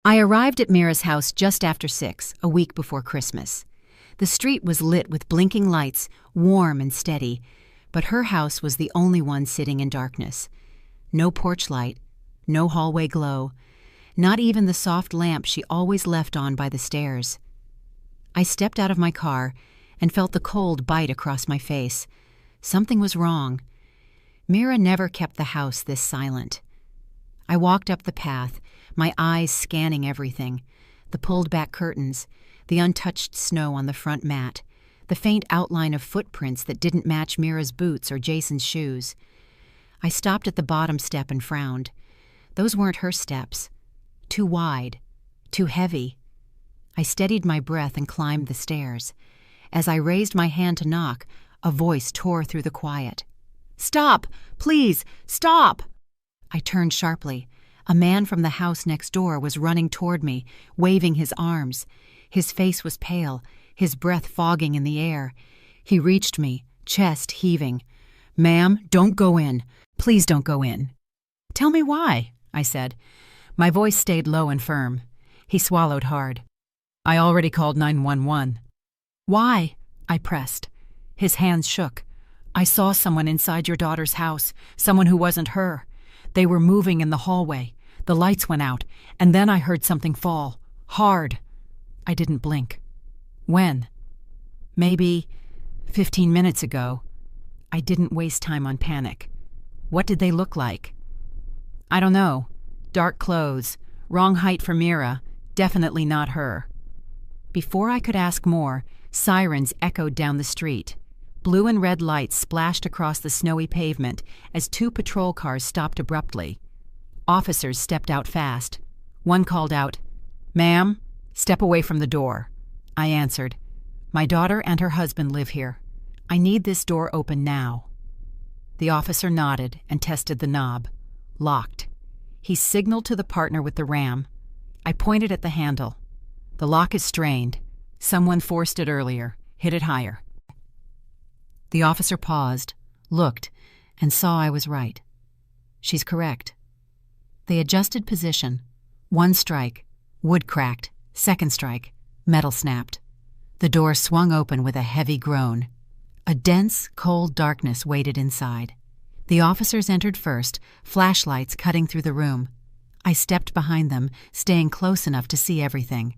I arrived at Mira's house just after 6, a week before Christmas. The street was lit with blinking lights, warm and steady, but her house was the only one sitting in darkness. No porch light, no hallway glow, not even the soft lamp she always left on by the stairs. I stepped out of my car and felt the cold bite across my face. Something was wrong. Mira never kept the house this silent. I walked up the path, my eyes scanning everything: the pulled-back curtains, the untouched snow on the front mat, the faint outline of footprints that didn't match Mira's boots or Jason's shoes. I stopped at the bottom step and frowned. Those weren't her steps. Too wide, too heavy. I steadied my breath and climbed the stairs. As I raised my hand to knock, a voice tore through the quiet. "Stop! Please, stop!" I turned sharply. A man from the house next door was running toward me, waving his arms. His face was pale, his breath fogging in the air. He reached me, chest heaving. "Ma'am, don't go in. Please don't go in." "Tell me why," I said. My voice stayed low and firm. He swallowed hard. "I already called 911. "Why?" I pressed. His hands shook. "I saw someone inside your daughter's house, someone who wasn't her. They were moving in the hallway. The lights went out, and then I heard something fall. Hard." I didn't blink. "When?" "Maybe 15 minutes ago." I didn't waste time on panic. "What did they look like?" "I don't know. Dark clothes, wrong height for Mira, definitely not her." Before I could ask more, sirens echoed down the street. Blue and red lights splashed across the snowy pavement as 2 patrol cars stopped abruptly. Officers stepped out fast. One called out, "Ma'am, step away from the door." I answered, "My daughter and her husband live here. I need this door open now." The officer nodded and tested the knob. Locked. He signaled to the partner with the ram. I pointed at the handle. "The lock is strained. Someone forced it earlier. Hit it higher." The officer paused, looked, and saw I was right. "She's correct." They adjusted position. 1 strike, wood cracked. 2nd strike, metal snapped. The door swung open with a heavy groan. A dense, cold darkness waited inside. The officers entered first, flashlights cutting through the room. I stepped behind them, staying close enough to see everything.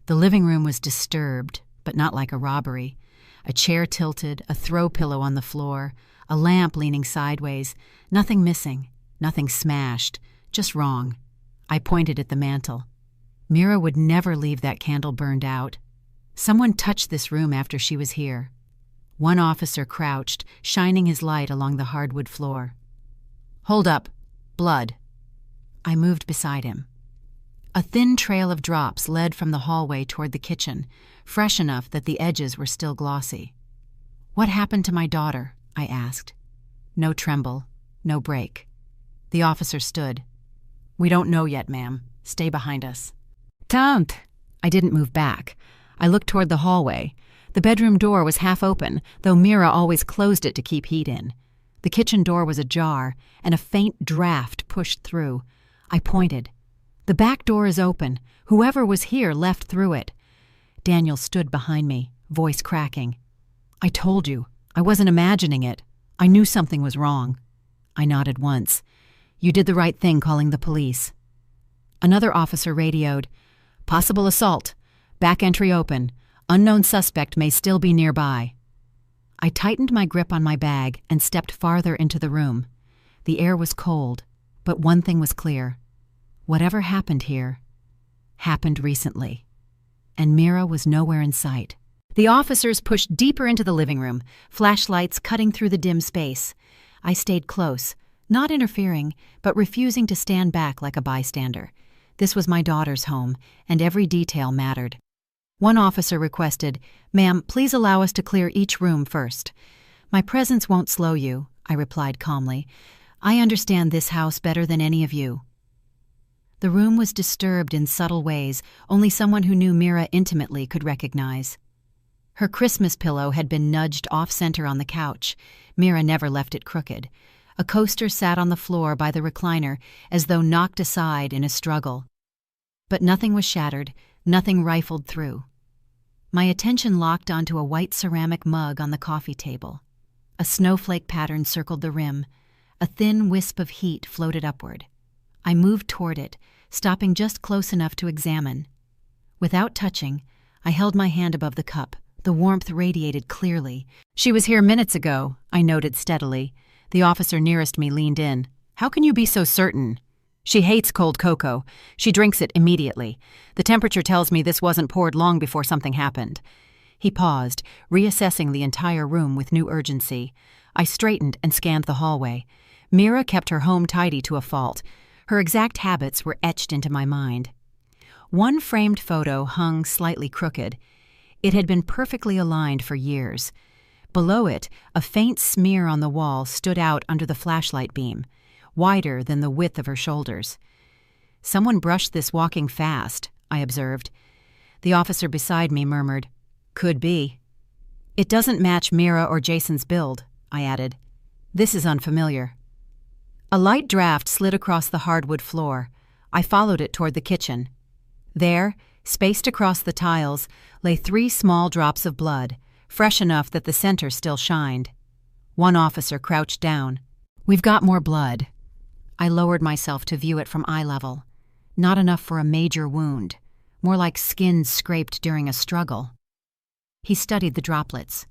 The living room was disturbed, but not like a robbery. A chair tilted, a throw pillow on the floor, a lamp leaning sideways. Nothing missing, nothing smashed, just wrong. I pointed at the mantel. Mira would never leave that candle burned out. Someone touched this room after she was here. One officer crouched, shining his light along the hardwood floor. "Hold up. Blood." I moved beside him. A thin trail of drops led from the hallway toward the kitchen, fresh enough that the edges were still glossy. "What happened to my daughter?" I asked. No tremble, no break. The officer stood. "We don't know yet, ma'am. Stay behind us." "Tant!" I didn't move back. I looked toward the hallway. The bedroom door was half open, though Mira always closed it to keep heat in. The kitchen door was ajar, and a faint draft pushed through. I pointed. "The back door is open. Whoever was here left through it." Daniel stood behind me, voice cracking. "I told you. I wasn't imagining it. I knew something was wrong." I nodded once. "You did the right thing calling the police." Another officer radioed, "Possible assault. Back entry open. Unknown suspect may still be nearby." I tightened my grip on my bag and stepped farther into the room. The air was cold, but one thing was clear. Whatever happened here happened recently, and Mira was nowhere in sight. The officers pushed deeper into the living room, flashlights cutting through the dim space. I stayed close, not interfering, but refusing to stand back like a bystander. This was my daughter's home, and every detail mattered. One officer requested, "Ma'am, please allow us to clear each room first." "My presence won't slow you," I replied calmly. "I understand this house better than any of you." The room was disturbed in subtle ways only someone who knew Mira intimately could recognize. Her Christmas pillow had been nudged off-center on the couch. Mira never left it crooked. A coaster sat on the floor by the recliner as though knocked aside in a struggle. But nothing was shattered, nothing rifled through. My attention locked onto a white ceramic mug on the coffee table. A snowflake pattern circled the rim. A thin wisp of heat floated upward. I moved toward it, stopping just close enough to examine. Without touching, I held my hand above the cup. The warmth radiated clearly. "She was here minutes ago," I noted steadily. The officer nearest me leaned in. "How can you be so certain?" "She hates cold cocoa. She drinks it immediately. The temperature tells me this wasn't poured long before something happened." He paused, reassessing the entire room with new urgency. I straightened and scanned the hallway. Mira kept her home tidy to a fault. Her exact habits were etched into my mind. One framed photo hung slightly crooked. It had been perfectly aligned for years. Below it, a faint smear on the wall stood out under the flashlight beam, wider than the width of her shoulders. "Someone brushed this walking fast," I observed. The officer beside me murmured, "Could be." "It doesn't match Mira or Jason's build," I added. "This is unfamiliar." A light draft slid across the hardwood floor. I followed it toward the kitchen. There, spaced across the tiles, lay 3 small drops of blood, fresh enough that the center still shined. One officer crouched down. "We've got more blood." I lowered myself to view it from eye level. Not enough for a major wound, more like skin scraped during a struggle. He studied the droplets.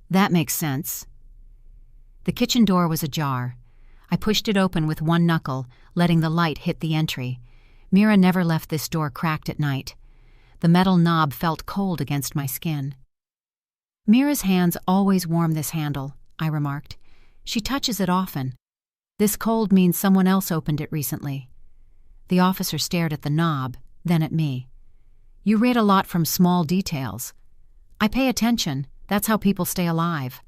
"That makes sense." The kitchen door was ajar. I pushed it open with one knuckle, letting the light hit the entry. Mira never left this door cracked at night. The metal knob felt cold against my skin. "Mira's hands always warm this handle," I remarked. "She touches it often. This cold means someone else opened it recently." The officer stared at the knob, then at me. "You read a lot from small details." "I pay attention. That's how people stay alive."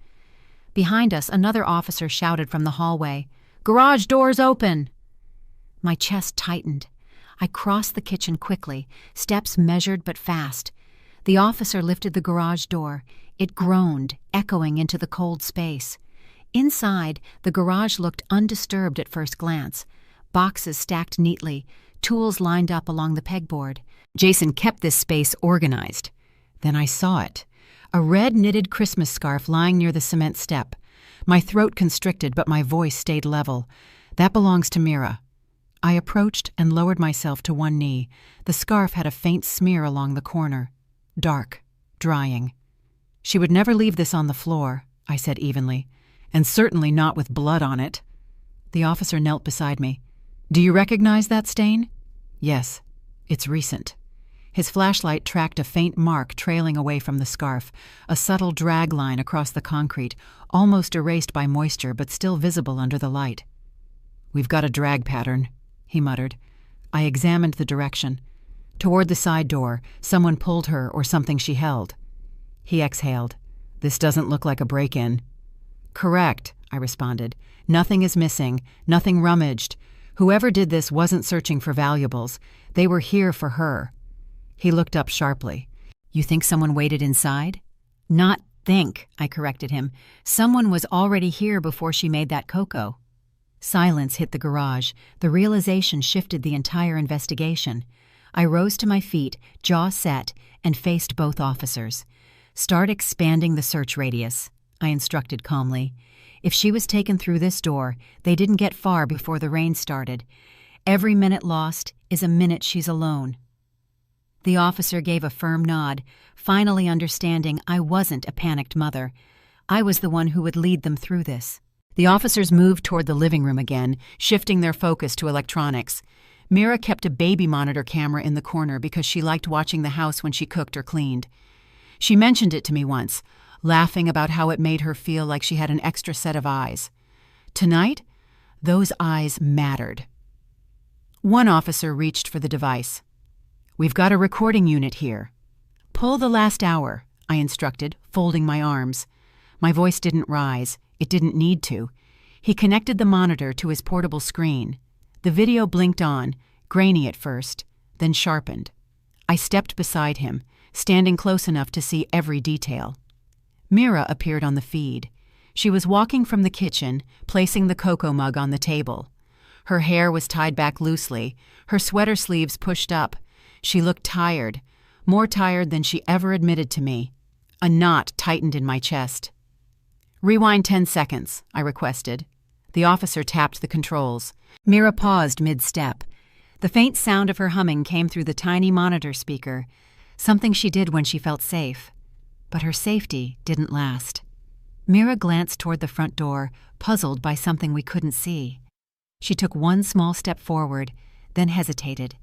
Behind us, another officer shouted from the hallway, "Garage door's open!" My chest tightened. I crossed the kitchen quickly, steps measured but fast. The officer lifted the garage door. It groaned, echoing into the cold space. Inside, the garage looked undisturbed at first glance. Boxes stacked neatly, tools lined up along the pegboard. Jason kept this space organized. Then I saw it. A red knitted Christmas scarf lying near the cement step. My throat constricted, but my voice stayed level. "That belongs to Mira." I approached and lowered myself to one knee. The scarf had a faint smear along the corner. Dark, drying. "She would never leave this on the floor," I said evenly, "and certainly not with blood on it." The officer knelt beside me. "Do you recognize that stain?" "Yes. It's recent." His flashlight tracked a faint mark trailing away from the scarf, a subtle drag line across the concrete, almost erased by moisture but still visible under the light. "We've got a drag pattern," he muttered. I examined the direction. Toward the side door, someone pulled her or something she held. He exhaled. "This doesn't look like a break-in." "Correct," I responded. "Nothing is missing, nothing rummaged. Whoever did this wasn't searching for valuables. They were here for her." He looked up sharply. "You think someone waited inside?" "Not think," I corrected him. "Someone was already here before she made that cocoa." Silence hit the garage. The realization shifted the entire investigation. I rose to my feet, jaw set, and faced both officers. "Start expanding the search radius," I instructed calmly. "If she was taken through this door, they didn't get far before the rain started. Every minute lost is a minute she's alone." The officer gave a firm nod, finally understanding I wasn't a panicked mother. I was the one who would lead them through this. The officers moved toward the living room again, shifting their focus to electronics. Mira kept a baby monitor camera in the corner because she liked watching the house when she cooked or cleaned. She mentioned it to me once, laughing about how it made her feel like she had an extra set of eyes. Tonight, those eyes mattered. One officer reached for the device. "We've got a recording unit here." "Pull the last hour," I instructed, folding my arms. My voice didn't rise. It didn't need to. He connected the monitor to his portable screen. The video blinked on, grainy at first, then sharpened. I stepped beside him, standing close enough to see every detail. Mira appeared on the feed. She was walking from the kitchen, placing the cocoa mug on the table. Her hair was tied back loosely, her sweater sleeves pushed up. She looked tired, more tired than she ever admitted to me. A knot tightened in my chest. "Rewind 10 seconds, I requested. The officer tapped the controls. Mira paused mid-step. The faint sound of her humming came through the tiny monitor speaker, something she did when she felt safe. But her safety didn't last. Mira glanced toward the front door, puzzled by something we couldn't see. She took one small step forward, then hesitated.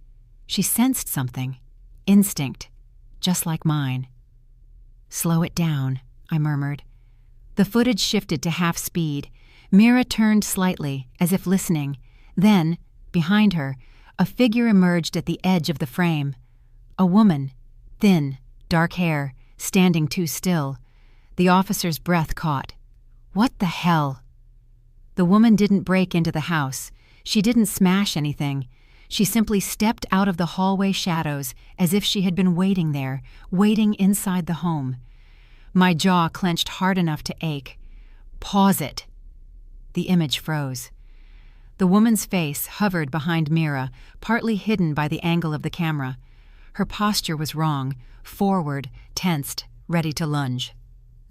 She sensed something. Instinct. Just like mine. "Slow it down," I murmured. The footage shifted to half speed. Mira turned slightly, as if listening. Then, behind her, a figure emerged at the edge of the frame. A woman, thin, dark hair, standing too still. The officer's breath caught. What the hell? The woman didn't break into the house. She didn't smash anything. She simply stepped out of the hallway shadows as if she had been waiting there, waiting inside the home. My jaw clenched hard enough to ache. "Pause it." The image froze. The woman's face hovered behind Mira, partly hidden by the angle of the camera. Her posture was wrong, forward, tensed, ready to lunge.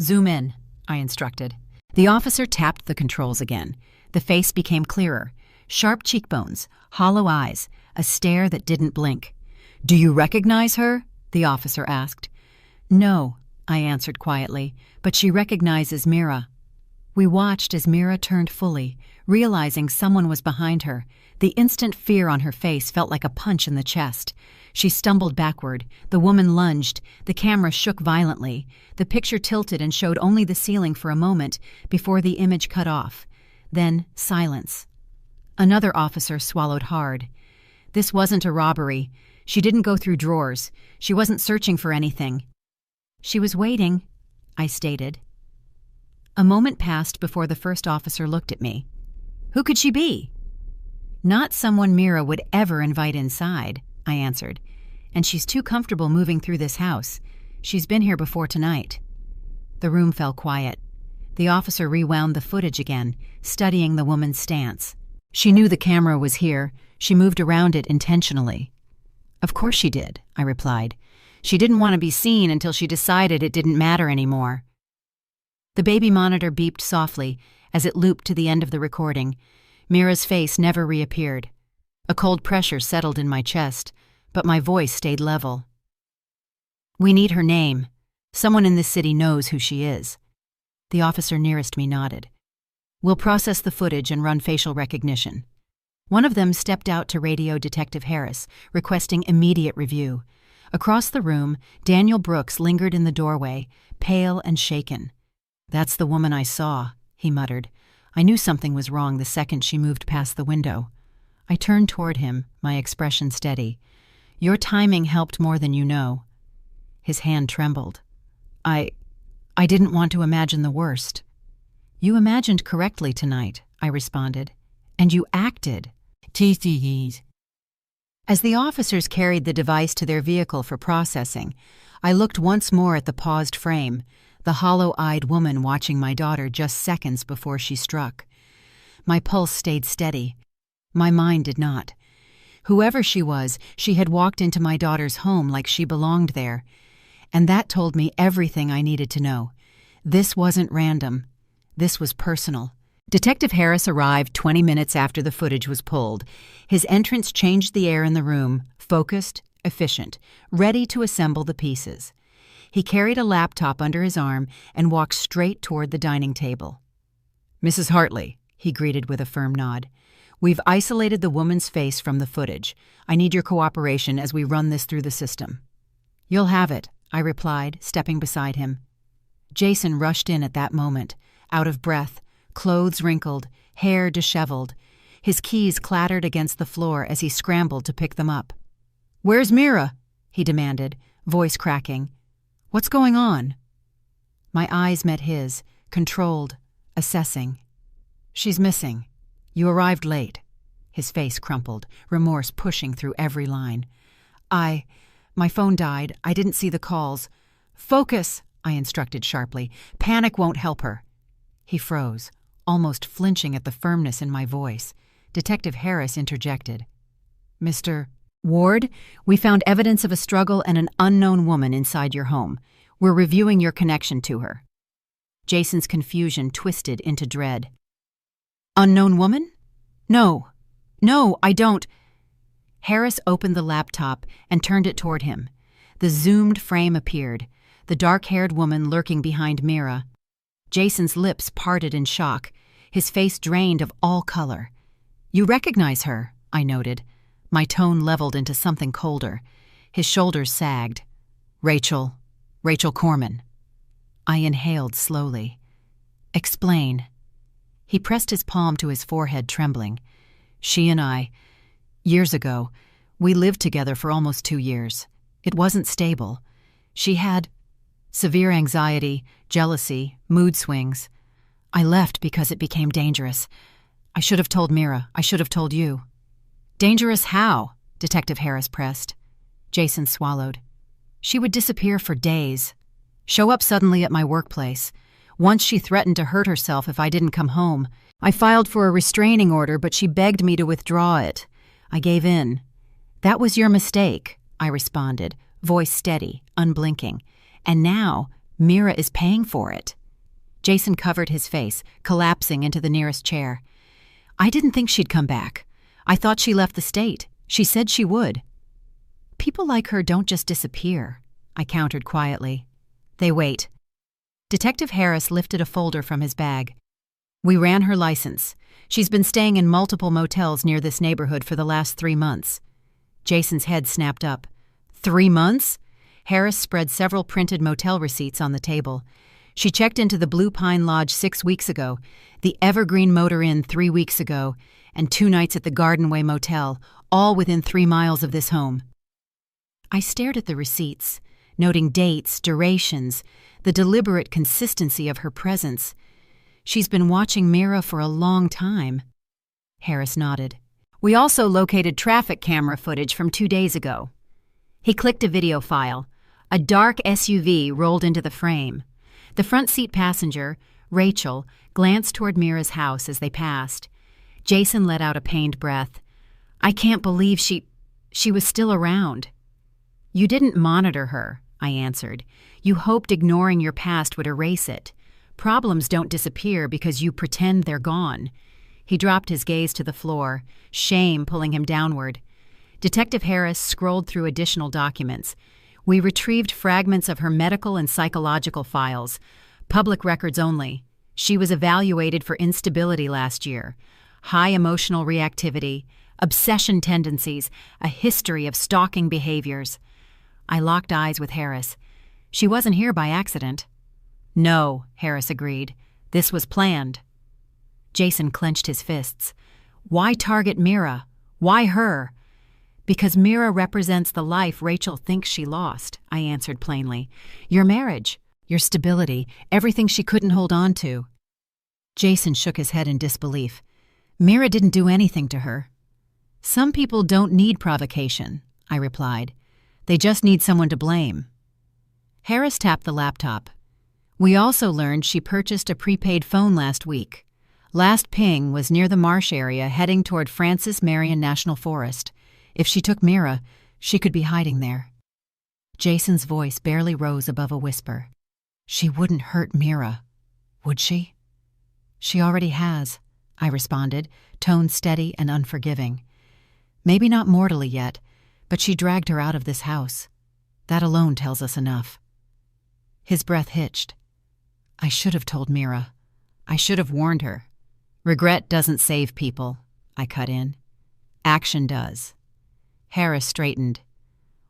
"Zoom in," I instructed. The officer tapped the controls again. The face became clearer. Sharp cheekbones, hollow eyes, a stare that didn't blink. "Do you recognize her?" the officer asked. "No," I answered quietly, "but she recognizes Mira." We watched as Mira turned fully, realizing someone was behind her. The instant fear on her face felt like a punch in the chest. She stumbled backward. The woman lunged. The camera shook violently. The picture tilted and showed only the ceiling for a moment before the image cut off. Then silence. Another officer swallowed hard. This wasn't a robbery. She didn't go through drawers. She wasn't searching for anything. She was waiting, I stated. A moment passed before the first officer looked at me. Who could she be? Not someone Mira would ever invite inside, I answered. And she's too comfortable moving through this house. She's been here before tonight. The room fell quiet. The officer rewound the footage again, studying the woman's stance. She knew the camera was here. She moved around it intentionally. Of course she did, I replied. She didn't want to be seen until she decided it didn't matter anymore. The baby monitor beeped softly as it looped to the end of the recording. Mira's face never reappeared. A cold pressure settled in my chest, but my voice stayed level. We need her name. Someone in this city knows who she is. The officer nearest me nodded. We'll process the footage and run facial recognition. One of them stepped out to radio Detective Harris, requesting immediate review. Across the room, Daniel Brooks lingered in the doorway, pale and shaken. That's the woman I saw, he muttered. I knew something was wrong the second she moved past the window. I turned toward him, my expression steady. Your timing helped more than you know. His hand trembled. I didn't want to imagine the worst. You imagined correctly tonight, I responded. And you acted. As the officers carried the device to their vehicle for processing, I looked once more at the paused frame, the hollow-eyed woman watching my daughter just seconds before she struck. My pulse stayed steady. My mind did not. Whoever she was, she had walked into my daughter's home like she belonged there. And that told me everything I needed to know. This wasn't random. This was personal. Detective Harris arrived 20 minutes after the footage was pulled. His entrance changed the air in the room, focused, efficient, ready to assemble the pieces. He carried a laptop under his arm and walked straight toward the dining table. Mrs. Hartley, he greeted with a firm nod. We've isolated the woman's face from the footage. I need your cooperation as we run this through the system. You'll have it, I replied, stepping beside him. Jason rushed in at that moment, out of breath, clothes wrinkled, hair disheveled. His keys clattered against the floor as he scrambled to pick them up. Where's Mira? He demanded, voice cracking. What's going on? My eyes met his, controlled, assessing. She's missing. You arrived late. His face crumpled, remorse pushing through every line. My phone died. I didn't see the calls. Focus, I instructed sharply. Panic won't help her. He froze, almost flinching at the firmness in my voice. Detective Harris interjected. Mr. Ward, we found evidence of a struggle and an unknown woman inside your home. We're reviewing your connection to her. Jason's confusion twisted into dread. Unknown woman? No, I don't. Harris opened the laptop and turned it toward him. The zoomed frame appeared, the dark-haired woman lurking behind Mira. Jason's lips parted in shock, his face drained of all color. You recognize her, I noted. My tone leveled into something colder. His shoulders sagged. Rachel Corman. I inhaled slowly. Explain. He pressed his palm to his forehead, trembling. She and I, years ago, we lived together for almost 2 years. It wasn't stable. She had severe anxiety, jealousy, mood swings. I left because it became dangerous. I should have told Mira. I should have told you. Dangerous how? Detective Harris pressed. Jason swallowed. She would disappear for days. Show up suddenly at my workplace. Once she threatened to hurt herself if I didn't come home. I filed for a restraining order, but she begged me to withdraw it. I gave in. That was your mistake, I responded, voice steady, unblinking. And now, Mira is paying for it. Jason covered his face, collapsing into the nearest chair. I didn't think she'd come back. I thought she left the state. She said she would. People like her don't just disappear, I countered quietly. They wait. Detective Harris lifted a folder from his bag. We ran her license. She's been staying in multiple motels near this neighborhood for the last 3 months. Jason's head snapped up. 3 months? Harris spread several printed motel receipts on the table. She checked into the Blue Pine Lodge 6 weeks ago, the Evergreen Motor Inn 3 weeks ago, and 2 nights at the Gardenway Motel, all within 3 miles of this home. I stared at the receipts, noting dates, durations, the deliberate consistency of her presence. She's been watching Mira for a long time. Harris nodded. We also located traffic camera footage from 2 days ago. He clicked a video file. A dark SUV rolled into the frame. The front seat passenger, Rachel, glanced toward Mira's house as they passed. Jason let out a pained breath. I can't believe she was still around. You didn't monitor her, I answered. You hoped ignoring your past would erase it. Problems don't disappear because you pretend they're gone. He dropped his gaze to the floor, shame pulling him downward. Detective Harris scrolled through additional documents. We retrieved fragments of her medical and psychological files, public records only. She was evaluated for instability last year, high emotional reactivity, obsession tendencies, a history of stalking behaviors. I locked eyes with Harris. She wasn't here by accident. No, Harris agreed. This was planned. Jason clenched his fists. Why target Mira? Why her? Because Mira represents the life Rachel thinks she lost, I answered plainly. Your marriage, your stability, everything she couldn't hold on to. Jason shook his head in disbelief. Mira didn't do anything to her. Some people don't need provocation, I replied. They just need someone to blame. Harris tapped the laptop. We also learned she purchased a prepaid phone last week. Last ping was near the marsh area heading toward Francis Marion National Forest. If she took Mira, she could be hiding there. Jason's voice barely rose above a whisper. She wouldn't hurt Mira, would she? She already has, I responded, tone steady and unforgiving. Maybe not mortally yet, but she dragged her out of this house. That alone tells us enough. His breath hitched. I should have told Mira. I should have warned her. Regret doesn't save people, I cut in. Action does. Harris straightened.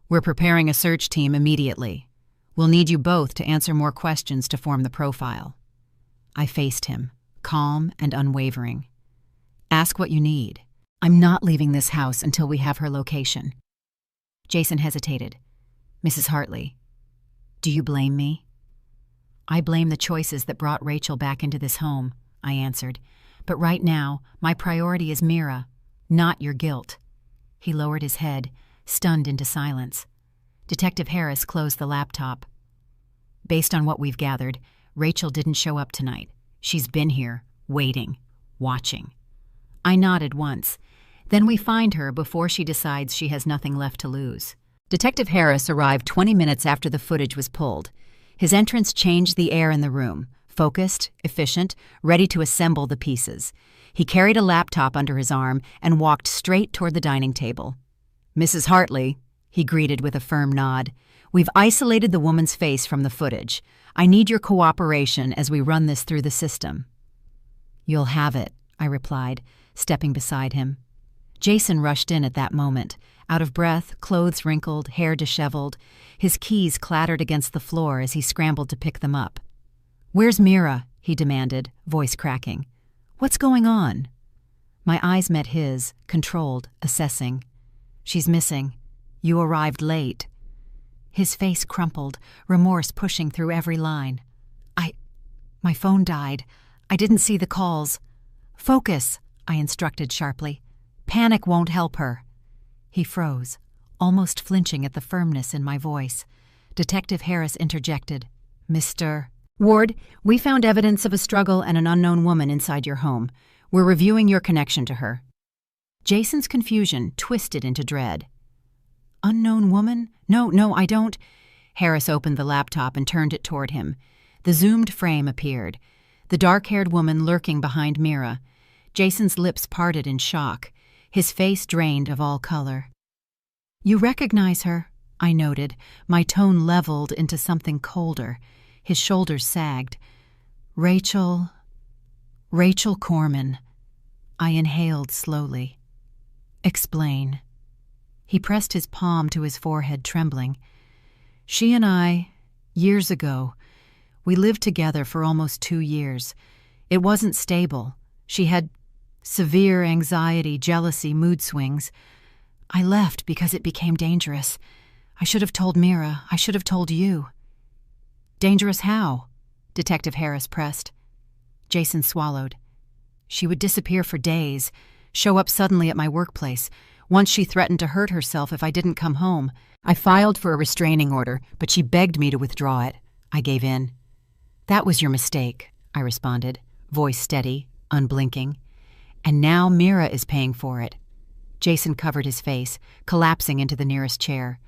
We're preparing a search team immediately. We'll need you both to answer more questions to form the profile. I faced him, calm and unwavering. Ask what you need. I'm not leaving this house until we have her location. Jason hesitated. Mrs. Hartley, do you blame me? I blame the choices that brought Rachel back into this home, I answered. But right now, my priority is Mira, not your guilt. He lowered his head, stunned into silence. Detective Harris closed the laptop. Based on what we've gathered, Rachel didn't show up tonight. She's been here, waiting, watching. I nodded once. Then we find her before she decides she has nothing left to lose. Detective Harris arrived 20 minutes after the footage was pulled. His entrance changed the air in the room, focused, efficient, ready to assemble the pieces. He carried a laptop under his arm and walked straight toward the dining table. "Mrs. Hartley," he greeted with a firm nod, "we've isolated the woman's face from the footage. I need your cooperation as we run this through the system." "You'll have it," I replied, stepping beside him. Jason rushed in at that moment, out of breath, clothes wrinkled, hair disheveled. His keys clattered against the floor as he scrambled to pick them up. "Where's Mira?" he demanded, voice cracking. "What's going on?" My eyes met his, controlled, assessing. "She's missing. You arrived late." His face crumpled, remorse pushing through every line. My phone died. I didn't see the calls." "Focus," I instructed sharply. "Panic won't help her." He froze, almost flinching at the firmness in my voice. Detective Harris interjected. "Mr. Ward, we found evidence of a struggle and an unknown woman inside your home. We're reviewing your connection to her." Jason's confusion twisted into dread. "Unknown woman? No, I don't." Harris opened the laptop and turned it toward him. The zoomed frame appeared. The dark-haired woman lurking behind Mira. Jason's lips parted in shock. His face drained of all color. "You recognize her," I noted, my tone leveled into something colder. His shoulders sagged. Rachel Corman." I inhaled slowly. "Explain." He pressed his palm to his forehead, trembling. "She and I, years ago, we lived together for almost 2 years. It wasn't stable. She had severe anxiety, jealousy, mood swings. I left because it became dangerous. I should have told Mira. I should have told you." "Dangerous how?" Detective Harris pressed. Jason swallowed. "She would disappear for days, show up suddenly at my workplace. Once she threatened to hurt herself if I didn't come home. I filed for a restraining order, but she begged me to withdraw it. I gave in." "That was your mistake," I responded, voice steady, unblinking. "And now Mira is paying for it." Jason covered his face, collapsing into the nearest chair.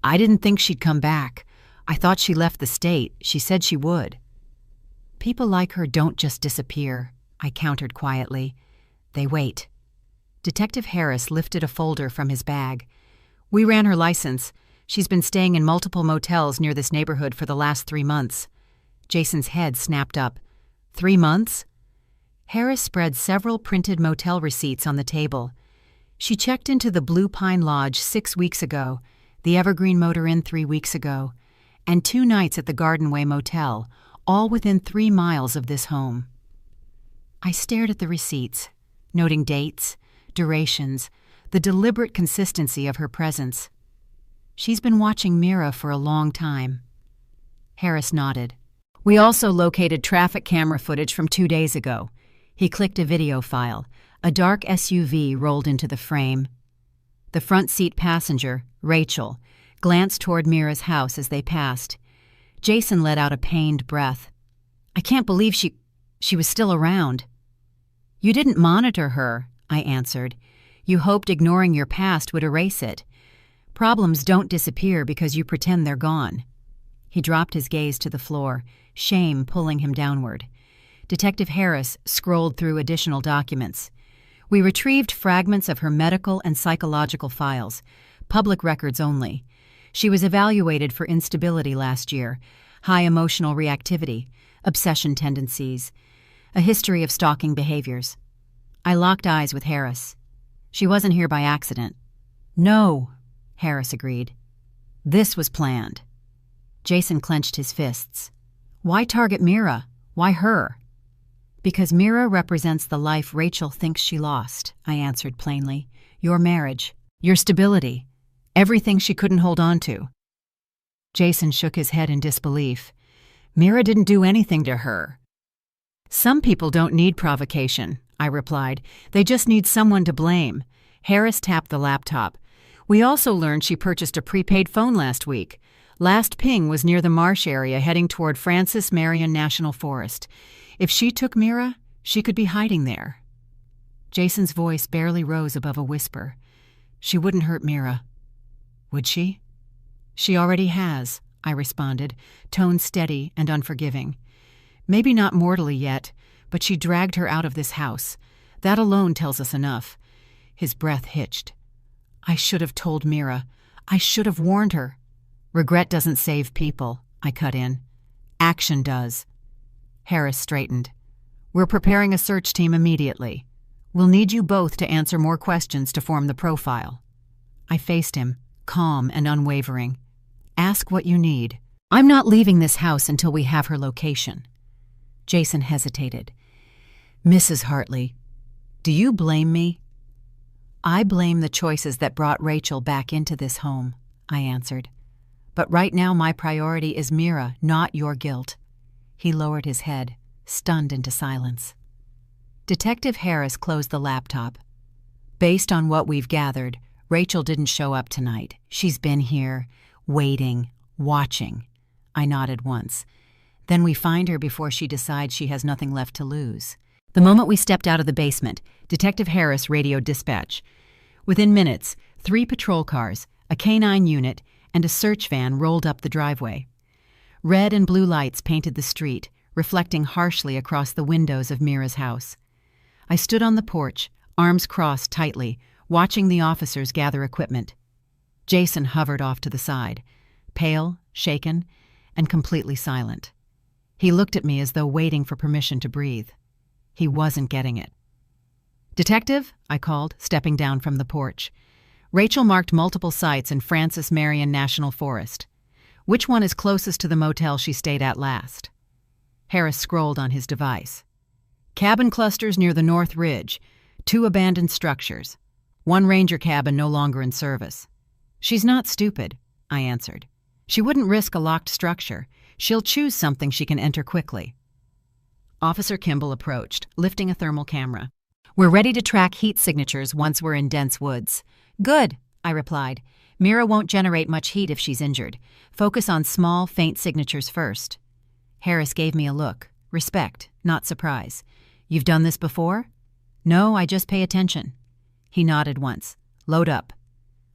"I didn't think she'd come back. I thought she left the state. She said she would." "People like her don't just disappear," I countered quietly. "They wait." Detective Harris lifted a folder from his bag. "We ran her license. She's been staying in multiple motels near this neighborhood for the last 3 months. Jason's head snapped up. 3 months? Harris spread several printed motel receipts on the table. She checked into the Blue Pine Lodge 6 weeks ago, the Evergreen Motor Inn 3 weeks ago, and 2 nights at the Gardenway Motel, all within 3 miles of this home. I stared at the receipts, noting dates, durations, the deliberate consistency of her presence. She's been watching Mira for a long time. Harris nodded. We also located traffic camera footage from 2 days ago. He clicked a video file. A dark SUV rolled into the frame. The front seat passenger, Rachel, glanced toward Mira's house as they passed. Jason let out a pained breath. I can't believe she was still around. You didn't monitor her, I answered. You hoped ignoring your past would erase it. Problems don't disappear because you pretend they're gone. He dropped his gaze to the floor, shame pulling him downward. Detective Harris scrolled through additional documents. We retrieved fragments of her medical and psychological files, public records only. She was evaluated for instability last year, high emotional reactivity, obsession tendencies, a history of stalking behaviors. I locked eyes with Harris. She wasn't here by accident. No, Harris agreed. This was planned. Jason clenched his fists. Why target Mira? Why her? Because Mira represents the life Rachel thinks she lost, I answered plainly. Your marriage, your stability, everything she couldn't hold on to. Jason shook his head in disbelief. Mira didn't do anything to her. Some people don't need provocation, I replied. They just need someone to blame. Harris tapped the laptop. We also learned she purchased a prepaid phone last week. Last ping was near the marsh area heading toward Francis Marion National Forest. If she took Mira, she could be hiding there. Jason's voice barely rose above a whisper. "She wouldn't hurt Mira." "Would she?" "She already has," I responded, tone steady and unforgiving. "Maybe not mortally yet, but she dragged her out of this house. That alone tells us enough." His breath hitched. "I should have told Mira. I should have warned her." "Regret doesn't save people," I cut in. "Action does." Harris straightened. "We're preparing a search team immediately. We'll need you both to answer more questions to form the profile." I faced him, calm and unwavering. "Ask what you need. I'm not leaving this house until we have her location." Jason hesitated. "Mrs. Hartley, do you blame me?" "I blame the choices that brought Rachel back into this home," I answered. "But right now my priority is Mira, not your guilt." He lowered his head, stunned into silence. Detective Harris closed the laptop. "Based on what we've gathered, Rachel didn't show up tonight. She's been here, waiting, watching." I nodded once. "Then we find her before she decides she has nothing left to lose." The moment we stepped out of the basement, Detective Harris radioed dispatch. Within minutes, 3 patrol cars, a K-9 unit, and a search van rolled up the driveway. Red and blue lights painted the street, reflecting harshly across the windows of Mira's house. I stood on the porch, arms crossed tightly, watching the officers gather equipment. Jason hovered off to the side, pale, shaken, and completely silent. He looked at me as though waiting for permission to breathe. He wasn't getting it. "Detective," I called, stepping down from the porch. "Rachel marked multiple sites in Francis Marion National Forest. Which one is closest to the motel she stayed at last?" Harris scrolled on his device. "Cabin clusters near the North Ridge, 2 abandoned structures. 1 ranger cabin no longer in service." "She's not stupid," I answered. "She wouldn't risk a locked structure. She'll choose something she can enter quickly." Officer Kimball approached, lifting a thermal camera. "We're ready to track heat signatures once we're in dense woods." "Good," I replied. "Mira won't generate much heat if she's injured. Focus on small, faint signatures first." Harris gave me a look. Respect, not surprise. "You've done this before?" "No, I just pay attention." He nodded once. "Load up."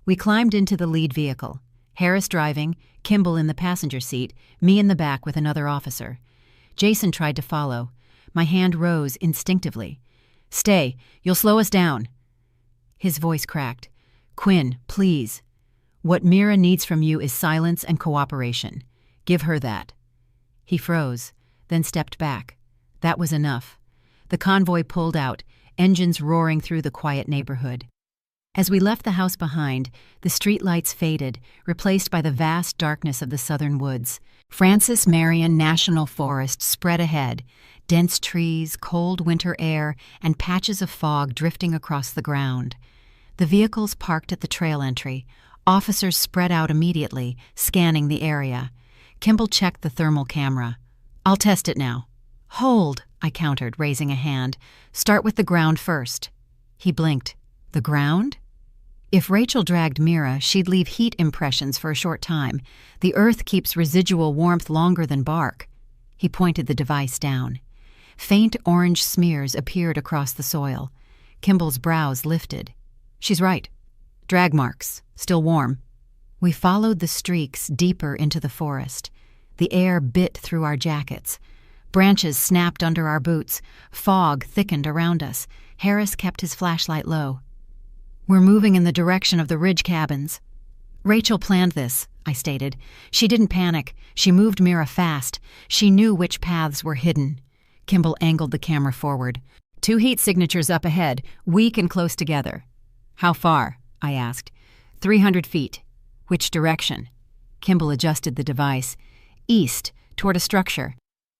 We climbed into the lead vehicle. Harris driving, Kimball in the passenger seat, me in the back with another officer. Jason tried to follow. My hand rose instinctively. "Stay. You'll slow us down." His voice cracked. "Quinn, please. What Mira needs from you is silence and cooperation. Give her that." He froze, then stepped back. That was enough. The convoy pulled out, engines roaring through the quiet neighborhood. As we left the house behind, the streetlights faded, replaced by the vast darkness of the southern woods. Francis Marion National Forest spread ahead, dense trees, cold winter air, and patches of fog drifting across the ground. The vehicles parked at the trail entry. Officers spread out immediately, scanning the area. Kimball checked the thermal camera. "I'll test it now." "Hold," I countered, raising a hand. "Start with the ground first." He blinked. "The ground?" "If Rachel dragged Mira, she'd leave heat impressions for a short time. The earth keeps residual warmth longer than bark." He pointed the device down. Faint orange smears appeared across the soil. Kimball's brows lifted. "She's right. Drag marks. Still warm." We followed the streaks deeper into the forest. The air bit through our jackets. Branches snapped under our boots. Fog thickened around us. Harris kept his flashlight low. "We're moving in the direction of the ridge cabins." "Rachel planned this," I stated. "She didn't panic. She moved Mira fast. She knew which paths were hidden." Kimball angled the camera forward. 2 heat signatures up ahead, weak and close together." "How far?" I asked. 300 feet. "Which direction?" Kimball adjusted the device. "East, toward a structure."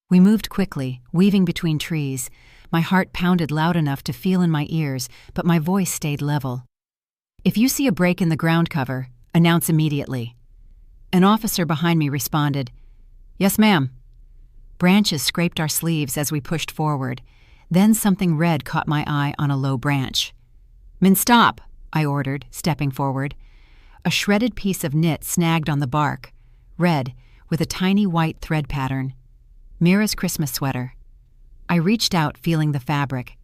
We moved quickly, weaving between trees. My heart pounded loud enough to feel in my ears, but my voice stayed level. "If you see a break in the ground cover, announce immediately." An officer behind me responded, "Yes, ma'am." Branches scraped our sleeves as we pushed forward. Then something red caught my eye on a low branch. "Men, stop," I ordered, stepping forward. A shredded piece of knit snagged on the bark, red, with a tiny white thread pattern. Mira's Christmas sweater. I reached out, feeling the fabric.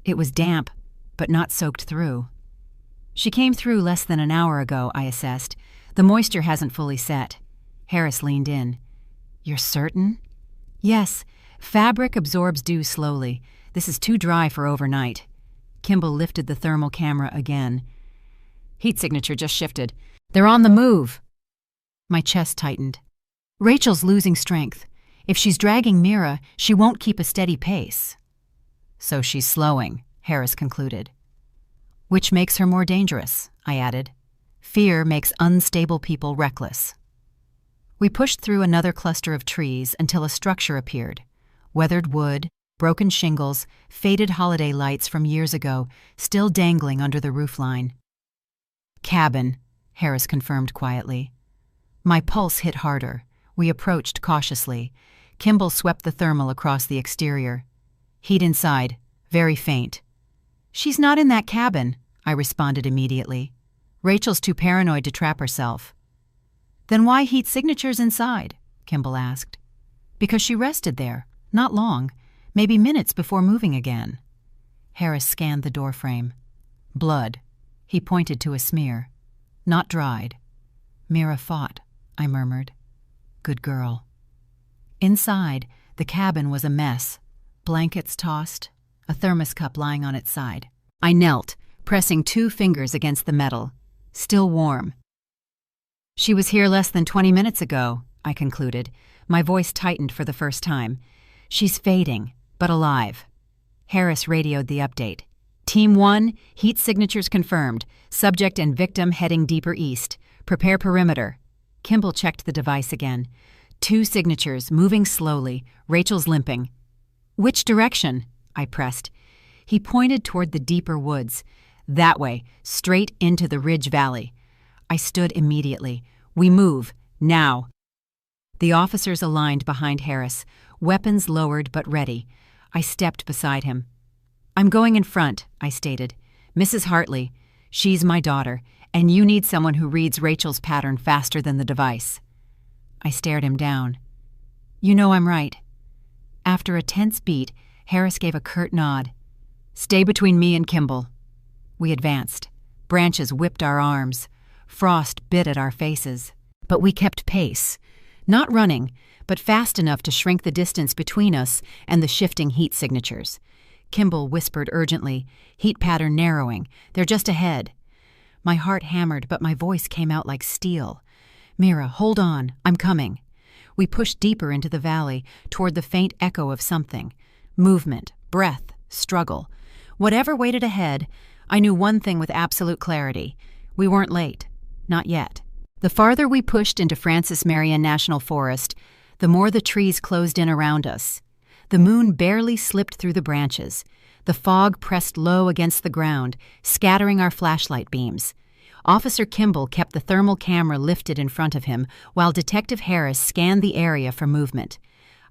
It was damp, but not soaked through. She came through less than an hour ago, I assessed. The moisture hasn't fully set. Harris leaned in. You're certain? Yes. Fabric absorbs dew slowly. This is too dry for overnight. Kimball lifted the thermal camera again. Heat signature just shifted. They're on the move. My chest tightened. Rachel's losing strength. If she's dragging Mira, she won't keep a steady pace. So she's slowing, Harris concluded. Which makes her more dangerous, I added. Fear makes unstable people reckless. We pushed through another cluster of trees until a structure appeared. Weathered wood, broken shingles, faded holiday lights from years ago, still dangling under the roofline. Cabin, Harris confirmed quietly. My pulse hit harder. We approached cautiously. Kimball swept the thermal across the exterior. Heat inside, very faint. She's not in that cabin, I responded immediately. Rachel's too paranoid to trap herself. Then why heat signatures inside? Kimball asked. Because she rested there, not long, maybe minutes before moving again. Harris scanned the doorframe. Blood. He pointed to a smear. Not dried. Mira fought, I murmured. Good girl. Inside, the cabin was a mess. Blankets tossed, a thermos cup lying on its side. I knelt, pressing 2 fingers against the metal. Still warm. She was here less than 20 minutes ago, I concluded. My voice tightened for the first time. She's fading, but alive. Harris radioed the update. Team 1, heat signatures confirmed. Subject and victim heading deeper east. Prepare perimeter. Kimball checked the device again. 2 signatures, moving slowly. Rachel's limping. Which direction? I pressed. He pointed toward the deeper woods. That way, straight into the Ridge Valley. I stood immediately. We move, now. The officers aligned behind Harris, weapons lowered but ready. I stepped beside him. I'm going in front, I stated. Mrs. Hartley, she's my daughter, and you need someone who reads Rachel's pattern faster than the device. I stared him down. You know I'm right. After a tense beat, Harris gave a curt nod. Stay between me and Kimball. We advanced. Branches whipped our arms. Frost bit at our faces. But we kept pace. Not running, but fast enough to shrink the distance between us and the shifting heat signatures. Kimball whispered urgently, heat pattern narrowing. They're just ahead. My heart hammered, but my voice came out like steel. Mira, hold on. I'm coming. We pushed deeper into the valley, toward the faint echo of something. Movement, breath, struggle. Whatever waited ahead, I knew one thing with absolute clarity. We weren't late. Not yet. The farther we pushed into Francis Marion National Forest, the more the trees closed in around us. The moon barely slipped through the branches. The fog pressed low against the ground, scattering our flashlight beams. Officer Kimball kept the thermal camera lifted in front of him, while Detective Harris scanned the area for movement.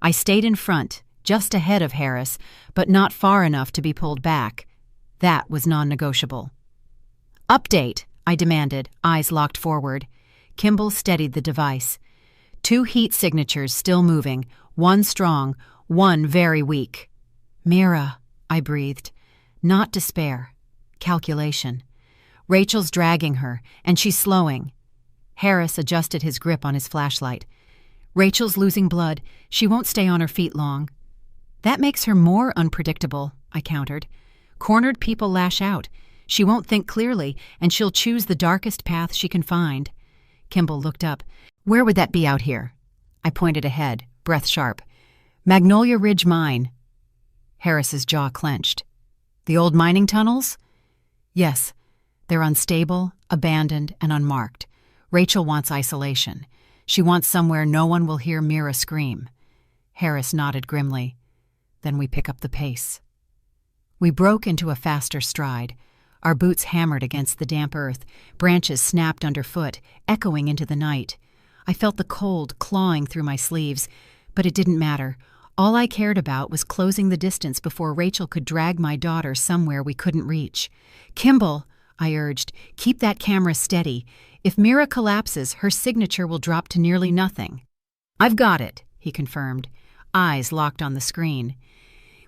I stayed in front, just ahead of Harris, but not far enough to be pulled back. That was non-negotiable. Update, I demanded, eyes locked forward. Kimball steadied the device. 2 heat signatures still moving, 1 strong, 1 very weak. Mira, I breathed. Not despair. Calculation. Rachel's dragging her, and she's slowing. Harris adjusted his grip on his flashlight. Rachel's losing blood. She won't stay on her feet long. That makes her more unpredictable, I countered. Cornered people lash out. She won't think clearly, and she'll choose the darkest path she can find. Kimball looked up. Where would that be out here? I pointed ahead, breath sharp. Magnolia Ridge Mine. Harris's jaw clenched. The old mining tunnels? Yes. They're unstable, abandoned, and unmarked. Rachel wants isolation. She wants somewhere no one will hear Mira scream. Harris nodded grimly. Then we pick up the pace. We broke into a faster stride. Our boots hammered against the damp earth, branches snapped underfoot, echoing into the night. I felt the cold clawing through my sleeves, but it didn't matter. All I cared about was closing the distance before Rachel could drag my daughter somewhere we couldn't reach. Kimball, I urged, keep that camera steady. If Mira collapses, her signature will drop to nearly nothing. I've got it, he confirmed, eyes locked on the screen.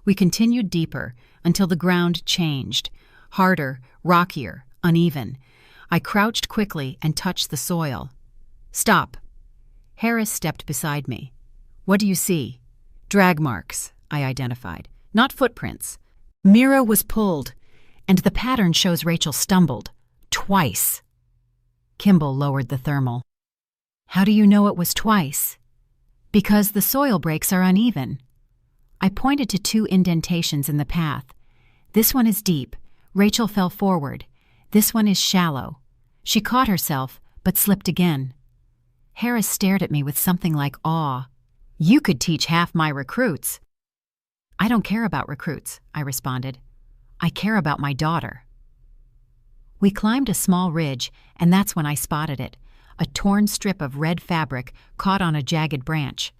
We continued deeper until the ground changed. Harder, rockier, uneven. I crouched quickly and touched the soil. "Stop." Harris stepped beside me. "What do you see?" "Drag marks," I identified. "Not footprints." Mira was pulled, and the pattern shows Rachel stumbled. Twice. Kimball lowered the thermal. "How do you know it was twice?" "Because the soil breaks are uneven." I pointed to 2 indentations in the path. "This one is deep. Rachel fell forward. This one is shallow. She caught herself, but slipped again." Harris stared at me with something like awe. "You could teach half my recruits." "I don't care about recruits," I responded. "I care about my daughter." We climbed a small ridge, and that's when I spotted it. A torn strip of red fabric caught on a jagged branch.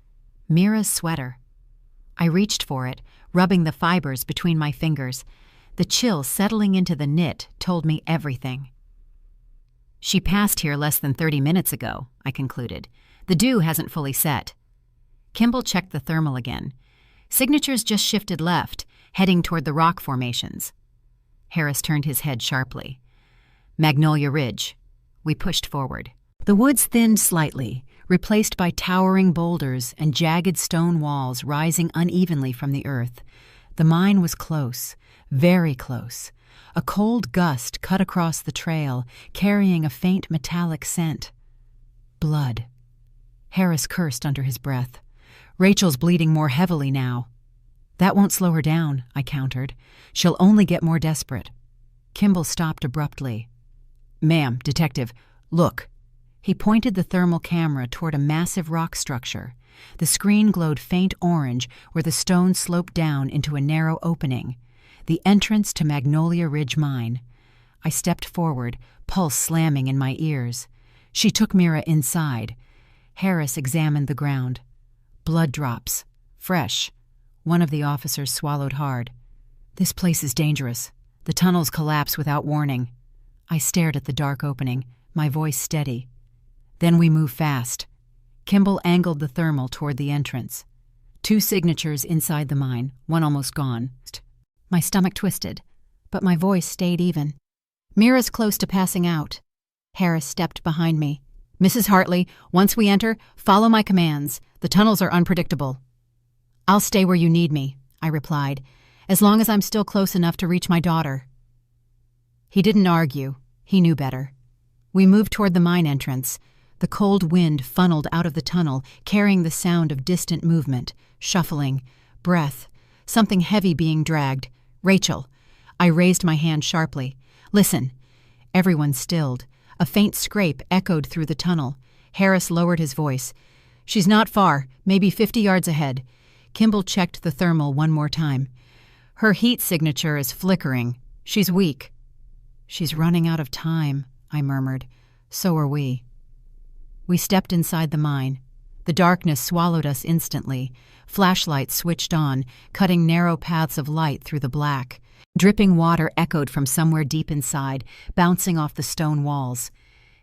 Mira's sweater. I reached for it, rubbing the fibers between my fingers. The chill settling into the knit told me everything. "She passed here less than 30 minutes ago," I concluded. "The dew hasn't fully set." Kimball checked the thermal again. "Signatures just shifted left, heading toward the rock formations." Harris turned his head sharply. "Magnolia Ridge." We pushed forward. The woods thinned slightly, replaced by towering boulders and jagged stone walls rising unevenly from the earth. The mine was close, very close. A cold gust cut across the trail, carrying a faint metallic scent. Blood. Harris cursed under his breath. "Rachel's bleeding more heavily now." "That won't slow her down," I countered. "She'll only get more desperate." Kimball stopped abruptly. "Ma'am, detective, look." He pointed the thermal camera toward a massive rock structure. The screen glowed faint orange where the stone sloped down into a narrow opening. The entrance to Magnolia Ridge Mine. I stepped forward, pulse slamming in my ears. She took Mira inside. Harris examined the ground. Blood drops. Fresh. One of the officers swallowed hard. "This place is dangerous. The tunnels collapse without warning." I stared at the dark opening, my voice steady. "Then we move fast." Kimball angled the thermal toward the entrance. 2 signatures inside the mine, one almost gone. My stomach twisted, but my voice stayed even. "Mira's close to passing out." Harris stepped behind me. "Mrs. Hartley, once we enter, follow my commands. The tunnels are unpredictable." "I'll stay where you need me," I replied, "as long as I'm still close enough to reach my daughter." He didn't argue. He knew better. We moved toward the mine entrance. The cold wind funneled out of the tunnel, carrying the sound of distant movement, shuffling, breath, something heavy being dragged. "Rachel." I raised my hand sharply. "Listen." Everyone stilled. A faint scrape echoed through the tunnel. Harris lowered his voice. "She's not far, maybe 50 yards ahead." Kimball checked the thermal one more time. "Her heat signature is flickering. She's weak." "She's running out of time," I murmured. "So are we." We stepped inside the mine. The darkness swallowed us instantly. Flashlights switched on, cutting narrow paths of light through the black. Dripping water echoed from somewhere deep inside, bouncing off the stone walls.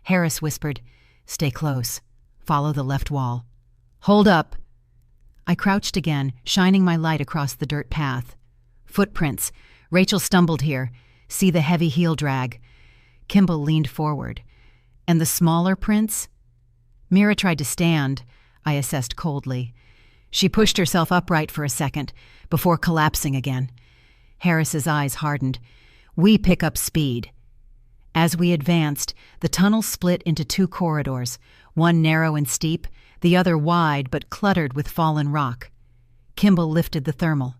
Harris whispered, "Stay close. Follow the left wall." "Hold up." I crouched again, shining my light across the dirt path. "Footprints. Rachel stumbled here. See the heavy heel drag." Kimball leaned forward. "And the smaller prints?" Mira tried to stand, I assessed coldly. She pushed herself upright for a second, before collapsing again. Harris's eyes hardened. "We pick up speed." As we advanced, the tunnel split into 2 corridors, one narrow and steep, the other wide but cluttered with fallen rock. Kimball lifted the thermal.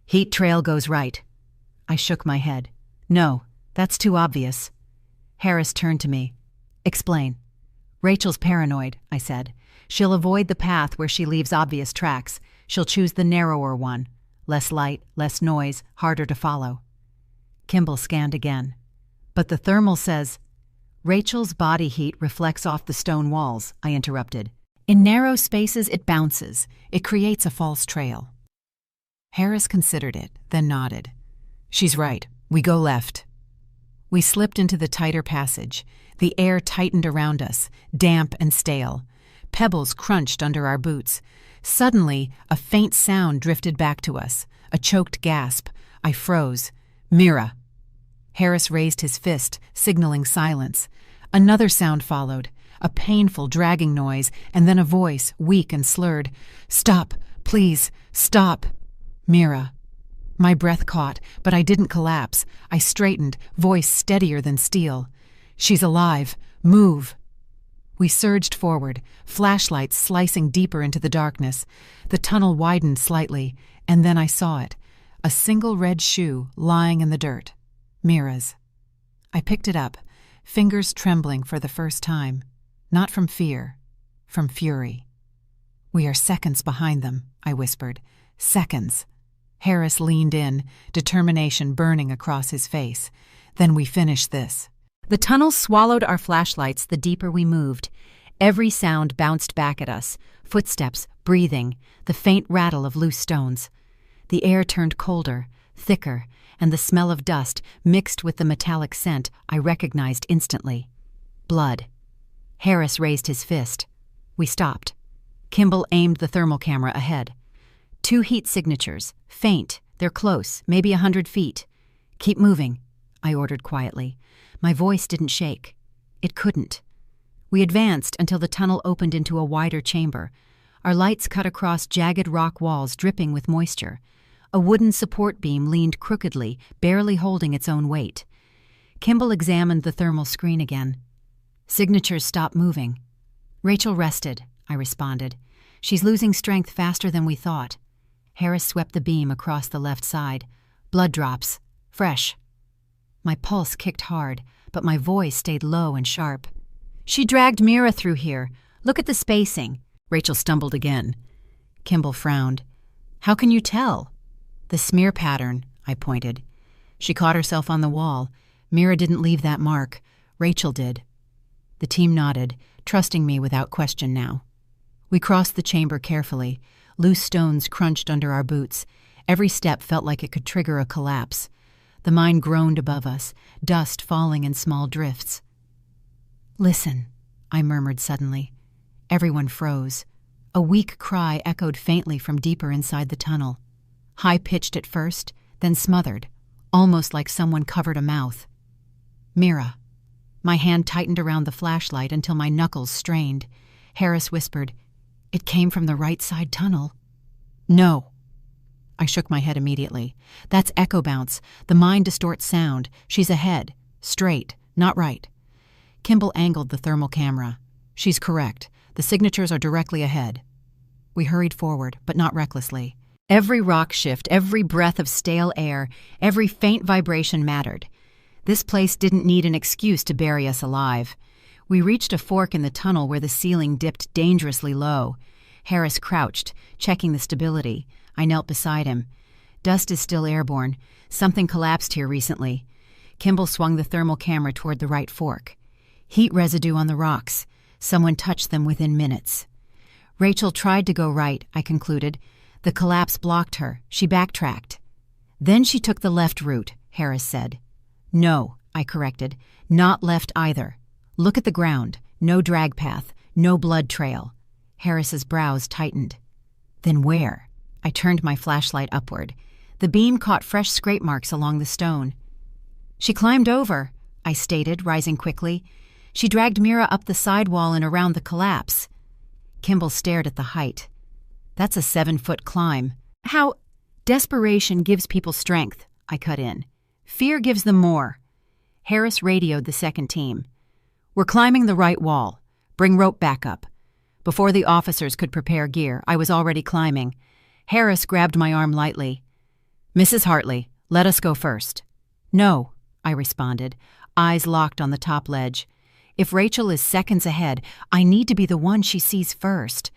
"Heat trail goes right." I shook my head. "No, that's too obvious." Harris turned to me. "Explain." "Rachel's paranoid," I said. "She'll avoid the path where she leaves obvious tracks. She'll choose the narrower one. Less light, less noise, harder to follow." Kimball scanned again. "But the thermal says—" "Rachel's body heat reflects off the stone walls," I interrupted. "In narrow spaces it bounces. It creates a false trail." Harris considered it, then nodded. "She's right. We go left." We slipped into the tighter passage. The air tightened around us, damp and stale. Pebbles crunched under our boots. Suddenly, a faint sound drifted back to us. A choked gasp. I froze. "Mira." Harris raised his fist, signaling silence. Another sound followed, a painful, dragging noise, and then a voice, weak and slurred. "Stop! Please! Stop!" Mira. My breath caught, but I didn't collapse. I straightened, voice steadier than steel. "She's alive! Move!" We surged forward, flashlights slicing deeper into the darkness. The tunnel widened slightly, and then I saw it. A single red shoe lying in the dirt. Mira's. I picked it up, fingers trembling for the first time. Not from fear, from fury. "We are seconds behind them," I whispered. "Seconds." Harris leaned in, determination burning across his face. "Then we finish this." The tunnel swallowed our flashlights the deeper we moved. Every sound bounced back at us. Footsteps, breathing, the faint rattle of loose stones. The air turned colder, thicker, and the smell of dust mixed with the metallic scent I recognized instantly. Blood. Harris raised his fist. We stopped. Kimball aimed the thermal camera ahead. 2 heat signatures. Faint. They're close, maybe 100 feet. "Keep moving," I ordered quietly. My voice didn't shake. It couldn't. We advanced until the tunnel opened into a wider chamber. Our lights cut across jagged rock walls dripping with moisture. A wooden support beam leaned crookedly, barely holding its own weight. Kimball examined the thermal screen again. Signatures stopped moving. "Rachel rested," I responded. "She's losing strength faster than we thought." Harris swept the beam across the left side. "Blood drops. Fresh." My pulse kicked hard, but my voice stayed low and sharp. "She dragged Mira through here. Look at the spacing." Rachel stumbled again. Kimball frowned. "How can you tell?" "The smear pattern," I pointed. "She caught herself on the wall. Mira didn't leave that mark. Rachel did." The team nodded, trusting me without question now. We crossed the chamber carefully. Loose stones crunched under our boots. Every step felt like it could trigger a collapse. The mine groaned above us, dust falling in small drifts. "Listen," I murmured suddenly. Everyone froze. A weak cry echoed faintly from deeper inside the tunnel. High-pitched at first, then smothered, almost like someone covered a mouth. "Mira." My hand tightened around the flashlight until my knuckles strained. Harris whispered, "It came from the right side tunnel." "No." I shook my head immediately. "That's echo bounce. The mine distorts sound. She's ahead. Straight. Not right." Kimball angled the thermal camera. "She's correct. The signatures are directly ahead." We hurried forward, but not recklessly. Every rock shift, every breath of stale air, every faint vibration mattered. This place didn't need an excuse to bury us alive. We reached a fork in the tunnel where the ceiling dipped dangerously low. Harris crouched, checking the stability. I knelt beside him. "Dust is still airborne. Something collapsed here recently." Kimball swung the thermal camera toward the right fork. "Heat residue on the rocks. Someone touched them within minutes." "Rachel tried to go right," I concluded. "The collapse blocked her. She backtracked." "Then she took the left route," Harris said. "No," I corrected. "Not left either. Look at the ground. No drag path. No blood trail." Harris's brows tightened. "Then where?" I turned my flashlight upward. The beam caught fresh scrape marks along the stone. "She climbed over," I stated, rising quickly. "She dragged Mira up the sidewall and around the collapse." Kimball stared at the height. "That's a 7-foot climb." "How—" "Desperation gives people strength," I cut in. "Fear gives them more." Harris radioed the second team. "We're climbing the right wall. Bring rope back up." Before the officers could prepare gear, I was already climbing. Harris grabbed my arm lightly. "Mrs. Hartley, let us go first." "No," I responded, eyes locked on the top ledge. "If Rachel is seconds ahead, I need to be the one she sees first."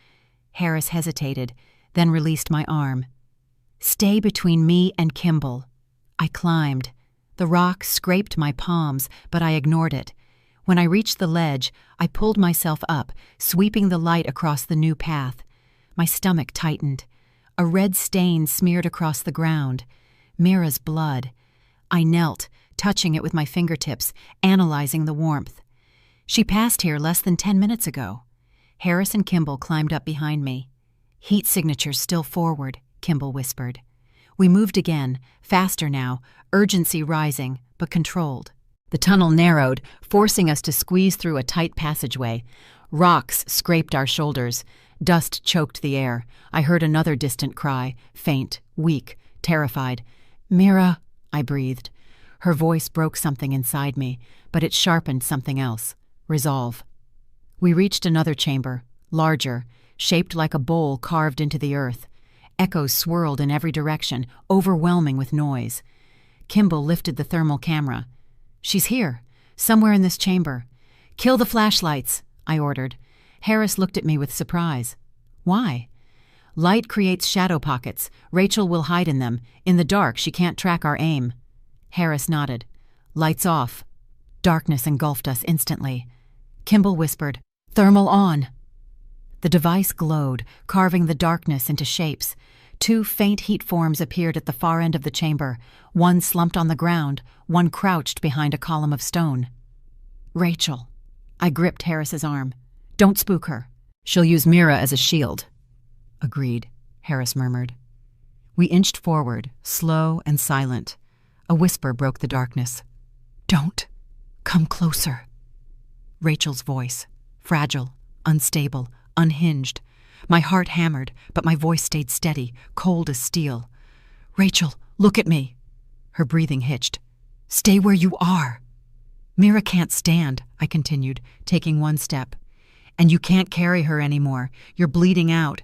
Harris hesitated, then released my arm. "Stay between me and Kimball." I climbed. The rock scraped my palms, but I ignored it. When I reached the ledge, I pulled myself up, sweeping the light across the new path. My stomach tightened. A red stain smeared across the ground. Mira's blood. I knelt, touching it with my fingertips, analyzing the warmth. "She passed here less than 10 minutes ago." Harris and Kimball climbed up behind me. "Heat signatures still forward," Kimball whispered. We moved again, faster now, urgency rising, but controlled. The tunnel narrowed, forcing us to squeeze through a tight passageway. Rocks scraped our shoulders. Dust choked the air. I heard another distant cry, faint, weak, terrified. "Mira," I breathed. Her voice broke something inside me, but it sharpened something else. Resolve. We reached another chamber, larger, shaped like a bowl carved into the earth. Echoes swirled in every direction, overwhelming with noise. Kimball lifted the thermal camera. "She's here, somewhere in this chamber. Kill the flashlights," I ordered. Harris looked at me with surprise. "Why?" "Light creates shadow pockets. Rachel will hide in them. In the dark, she can't track our aim." Harris nodded. "Lights off." Darkness engulfed us instantly. Kimball whispered, "Thermal on." The device glowed, carving the darkness into shapes. 2 faint heat forms appeared at the far end of the chamber, one slumped on the ground, one crouched behind a column of stone. "Rachel." I gripped Harris's arm. "Don't spook her. She'll use Mira as a shield." "Agreed," Harris murmured. We inched forward, slow and silent. A whisper broke the darkness. "Don't. Come closer." Rachel's voice, fragile, unstable, unhinged. My heart hammered, but my voice stayed steady, cold as steel. "Rachel, look at me." Her breathing hitched. "Stay where you are." "Mira can't stand," I continued, taking one step. "And you can't carry her anymore. You're bleeding out."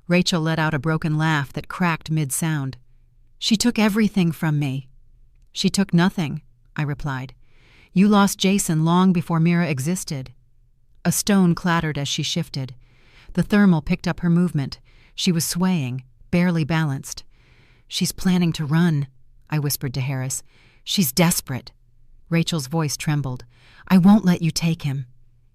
Rachel let out a broken laugh that cracked mid-sound. "She took everything from me." "She took nothing," I replied. "You lost Jason long before Mira existed." A stone clattered as she shifted. The thermal picked up her movement. She was swaying, barely balanced. "She's planning to run," I whispered to Harris. "She's desperate." Rachel's voice trembled. "I won't let you take him."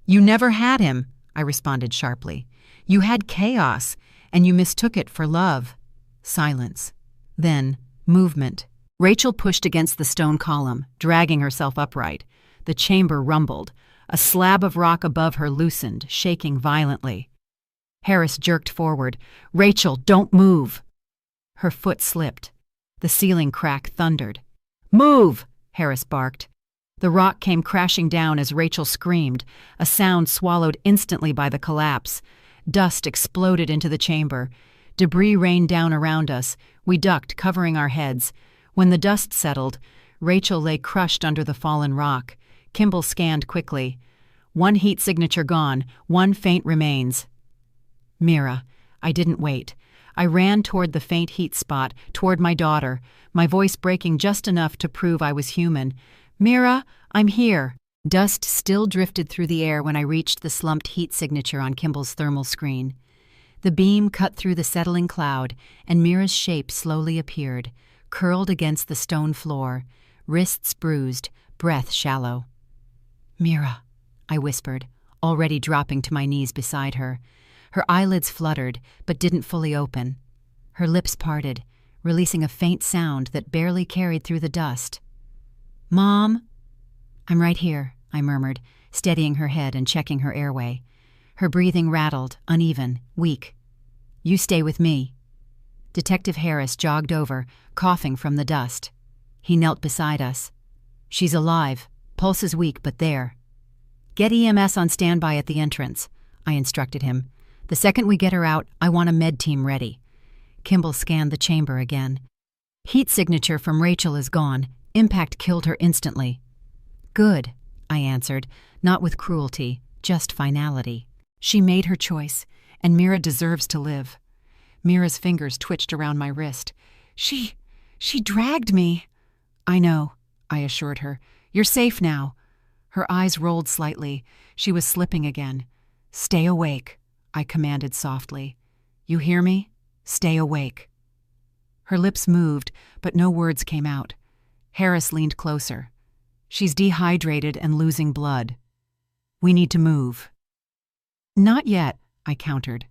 "You never had him," I responded sharply. "You had chaos, and you mistook it for love." Silence. Then, movement. Rachel pushed against the stone column, dragging herself upright. The chamber rumbled. A slab of rock above her loosened, shaking violently. Harris jerked forward. "Rachel, don't move!" Her foot slipped. The ceiling crack thundered. "Move!" Harris barked. The rock came crashing down as Rachel screamed, a sound swallowed instantly by the collapse. Dust exploded into the chamber. Debris rained down around us. We ducked, covering our heads. When the dust settled, Rachel lay crushed under the fallen rock. Kimball scanned quickly. One heat signature gone, one faint remains. Mira. I didn't wait. I ran toward the faint heat spot, toward my daughter, my voice breaking just enough to prove I was human. "Mira, I'm here." Dust still drifted through the air when I reached the slumped heat signature on Kimball's thermal screen. The beam cut through the settling cloud, and Mira's shape slowly appeared, curled against the stone floor, wrists bruised, breath shallow. "Mira," I whispered, already dropping to my knees beside her. Her eyelids fluttered, but didn't fully open. Her lips parted, releasing a faint sound that barely carried through the dust. "Mom?" "I'm right here," I murmured, steadying her head and checking her airway. Her breathing rattled, uneven, weak. "You stay with me." Detective Harris jogged over, coughing from the dust. He knelt beside us. "She's alive. Pulse is weak, but there." "Get EMS on standby at the entrance," I instructed him. "The second we get her out, I want a med team ready." Kimball scanned the chamber again. "Heat signature from Rachel is gone. Impact killed her instantly." "Good," I answered, not with cruelty, just finality. "She made her choice, and Mira deserves to live." Mira's fingers twitched around my wrist. She dragged me." "I know," I assured her. "You're safe now." Her eyes rolled slightly. She was slipping again. "Stay awake," I commanded softly. "You hear me? Stay awake." Her lips moved, but no words came out. Harris leaned closer. "She's dehydrated and losing blood. We need to move." "Not yet," I countered.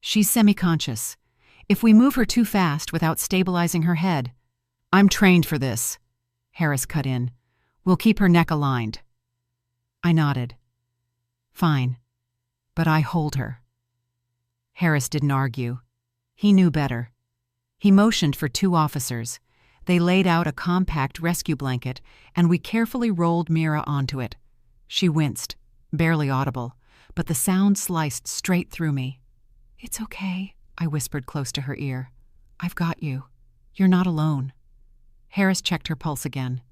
"She's semi-conscious. If we move her too fast without stabilizing her head—" "I'm trained for this," Harris cut in. "We'll keep her neck aligned." I nodded. "Fine. But I hold her." Harris didn't argue. He knew better. He motioned for 2 officers. They laid out a compact rescue blanket, and we carefully rolled Mira onto it. She winced, barely audible, but the sound sliced straight through me. "It's okay," I whispered close to her ear. "I've got you. You're not alone." Harris checked her pulse again.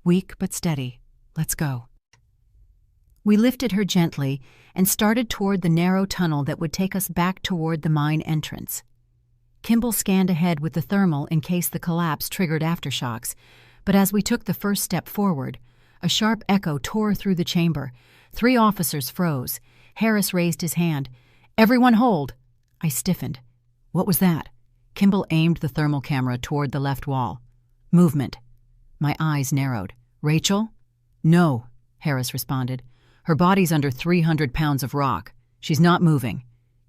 "Weak but steady. Let's go." We lifted her gently and started toward the narrow tunnel that would take us back toward the mine entrance. Kimball scanned ahead with the thermal in case the collapse triggered aftershocks, but as we took the first step forward, a sharp echo tore through the chamber. 3 officers froze. Harris raised his hand. "Everyone hold!" I stiffened. "What was that?" Kimball aimed the thermal camera toward the left wall. "Movement." My eyes narrowed. "Rachel?" "No," Harris responded. "Her body's under 300 pounds of rock. She's not moving."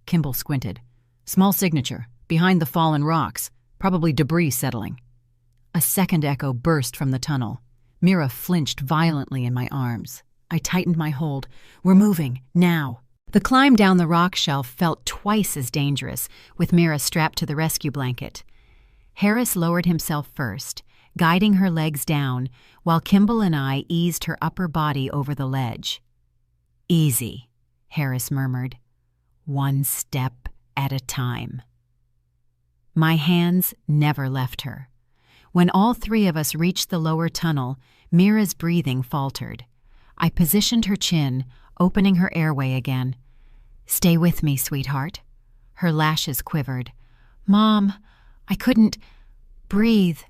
Kimball squinted. "Small signature, behind the fallen rocks, probably debris settling." A second echo burst from the tunnel. Mira flinched violently in my arms. I tightened my hold. "We're moving, now." The climb down the rock shelf felt twice as dangerous, with Mira strapped to the rescue blanket. Harris lowered himself first, guiding her legs down, while Kimball and I eased her upper body over the ledge. "Easy," Harris murmured. "One step at a time." My hands never left her. When all 3 of us reached the lower tunnel, Mira's breathing faltered. I positioned her chin, opening her airway again. "Stay with me, sweetheart." Her lashes quivered. "Mom, I couldn't breathe."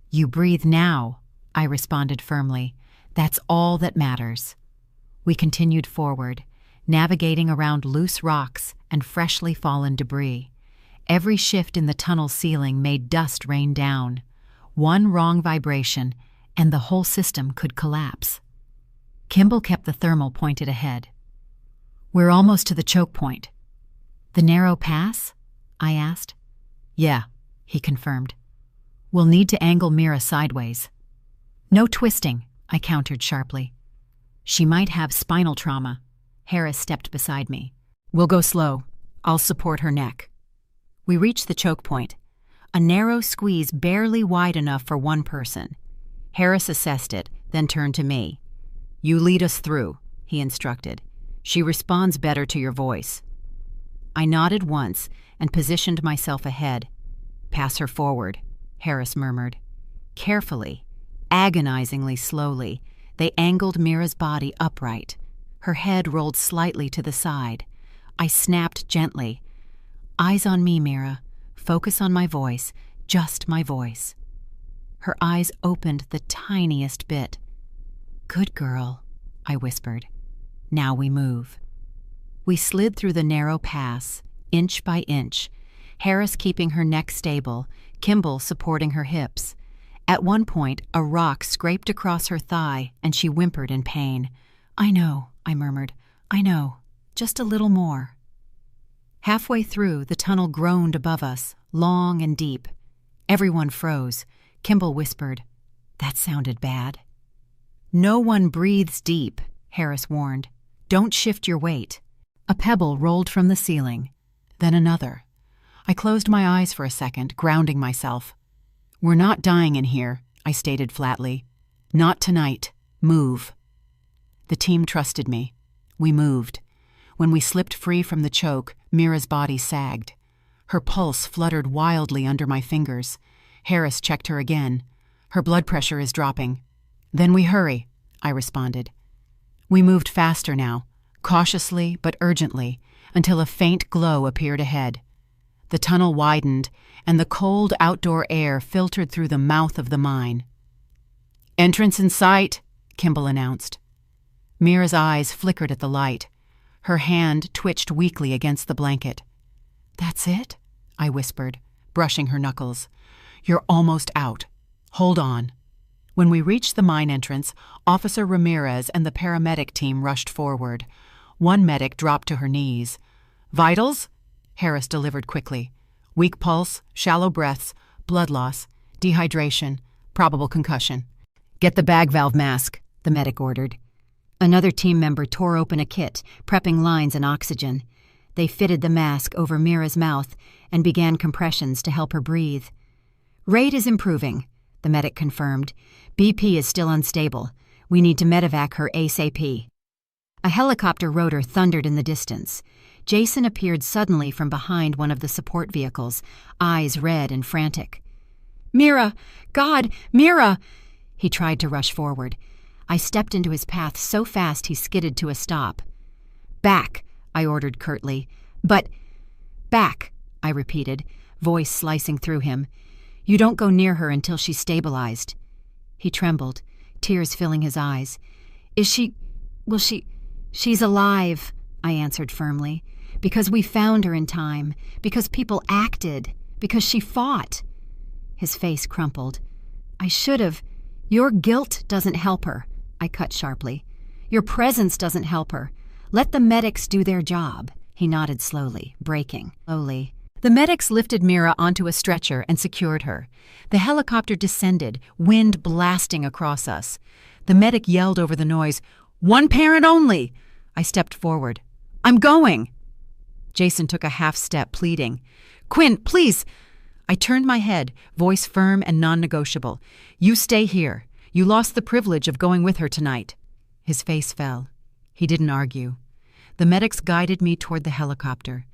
"You breathe now," I responded firmly. "That's all that matters." We continued forward, navigating around loose rocks and freshly fallen debris. Every shift in the tunnel ceiling made dust rain down. One wrong vibration, and the whole system could collapse. Kimball kept the thermal pointed ahead. "We're almost to the choke point." "The narrow pass?" I asked. "Yeah," he confirmed. "We'll need to angle Mira sideways." "No twisting," I countered sharply. "She might have spinal trauma." Harris stepped beside me. "We'll go slow. I'll support her neck." We reached the choke point, a narrow squeeze barely wide enough for 1 person. Harris assessed it, then turned to me. "You lead us through," he instructed. "She responds better to your voice." I nodded once and positioned myself ahead. "Pass her forward," Harris murmured. Carefully, agonizingly slowly, they angled Mira's body upright. Her head rolled slightly to the side. I snapped gently. "Eyes on me, Mira. Focus on my voice, just my voice." Her eyes opened the tiniest bit. "Good girl," I whispered. "Now we move." We slid through the narrow pass, inch by inch, Harris keeping her neck stable, Kimball supporting her hips. At one point, a rock scraped across her thigh, and she whimpered in pain. "I know," I murmured. "I know. Just a little more." Halfway through, the tunnel groaned above us, long and deep. Everyone froze. Kimball whispered, "That sounded bad." "No one breathes deep," Harris warned. "Don't shift your weight." A pebble rolled from the ceiling, then another. I closed my eyes for a second, grounding myself. "We're not dying in here," I stated flatly. "Not tonight. Move." The team trusted me. We moved. When we slipped free from the choke, Mira's body sagged. Her pulse fluttered wildly under my fingers. Harris checked her again. "Her blood pressure is dropping." "Then we hurry," I responded. We moved faster now, cautiously but urgently, until a faint glow appeared ahead. The tunnel widened, and the cold outdoor air filtered through the mouth of the mine. "Entrance in sight," Kimball announced. Mira's eyes flickered at the light. Her hand twitched weakly against the blanket. "That's it?" I whispered, brushing her knuckles. "You're almost out. Hold on." When we reached the mine entrance, Officer Ramirez and the paramedic team rushed forward. One medic dropped to her knees. "Vitals?" Harris delivered quickly. "Weak pulse, shallow breaths, blood loss, dehydration, probable concussion." "Get the bag valve mask," the medic ordered. Another team member tore open a kit, prepping lines and oxygen. They fitted the mask over Mira's mouth and began compressions to help her breathe. "Rate is improving," the medic confirmed. "BP is still unstable. We need to medevac her ASAP." A helicopter rotor thundered in the distance. Jason appeared suddenly from behind one of the support vehicles, eyes red and frantic. "Mira! God! Mira!" He tried to rush forward. I stepped into his path so fast he skidded to a stop. "Back!" I ordered curtly. "But—" "Back!" I repeated, voice slicing through him. "You don't go near her until she's stabilized." He trembled, tears filling his eyes. "Is she— will she— She's alive," I answered firmly. "Because we found her in time. Because people acted. Because she fought." His face crumpled. "I should have— Your guilt doesn't help her," I cut sharply. "Your presence doesn't help her. Let the medics do their job." He nodded slowly, braking. Slowly. The medics lifted Mira onto a stretcher and secured her. The helicopter descended, wind blasting across us. The medic yelled over the noise, "One parent only!" I stepped forward. "I'm going!" Jason took a half step, pleading. "Quinn, please!" I turned my head, voice firm and non-negotiable. "You stay here. You lost the privilege of going with her tonight." His face fell. He didn't argue. The medics guided me toward the helicopter.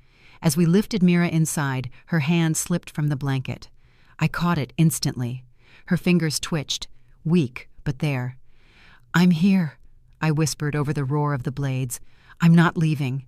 As we lifted Mira inside, her hand slipped from the blanket. I caught it instantly. Her fingers twitched, weak, but there. "I'm here," I whispered over the roar of the blades. "I'm not leaving."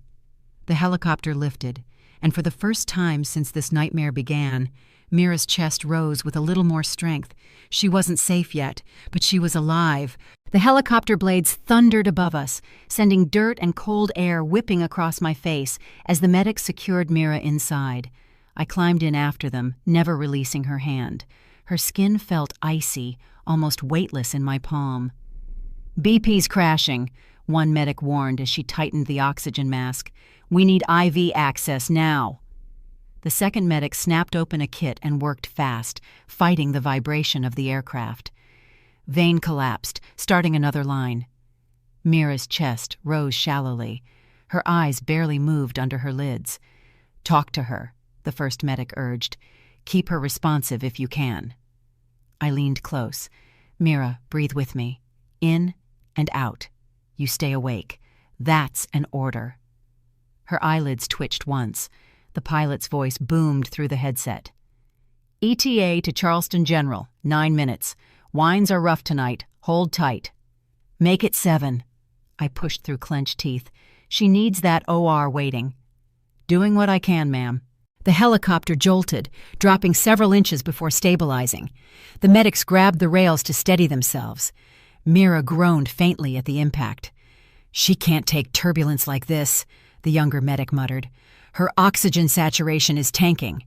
The helicopter lifted, and for the first time since this nightmare began, Mira's chest rose with a little more strength. She wasn't safe yet, but she was alive. The helicopter blades thundered above us, sending dirt and cold air whipping across my face as the medics secured Mira inside. I climbed in after them, never releasing her hand. Her skin felt icy, almost weightless in my palm. "BP's crashing," one medic warned as she tightened the oxygen mask. "We need IV access now." The second medic snapped open a kit and worked fast, fighting the vibration of the aircraft. Vein collapsed, starting another line. Mira's chest rose shallowly. Her eyes barely moved under her lids. "Talk to her," the first medic urged. "Keep her responsive if you can." I leaned close. "Mira, breathe with me. In and out. You stay awake. That's an order." Her eyelids twitched once. The pilot's voice boomed through the headset. "ETA to Charleston General, 9 minutes. Winds are rough tonight. Hold tight." "Make it 7. I pushed through clenched teeth. "She needs that OR waiting." "Doing what I can, ma'am." The helicopter jolted, dropping several inches before stabilizing. The medics grabbed the rails to steady themselves. Mira groaned faintly at the impact. "She can't take turbulence like this," the younger medic muttered. "Her oxygen saturation is tanking."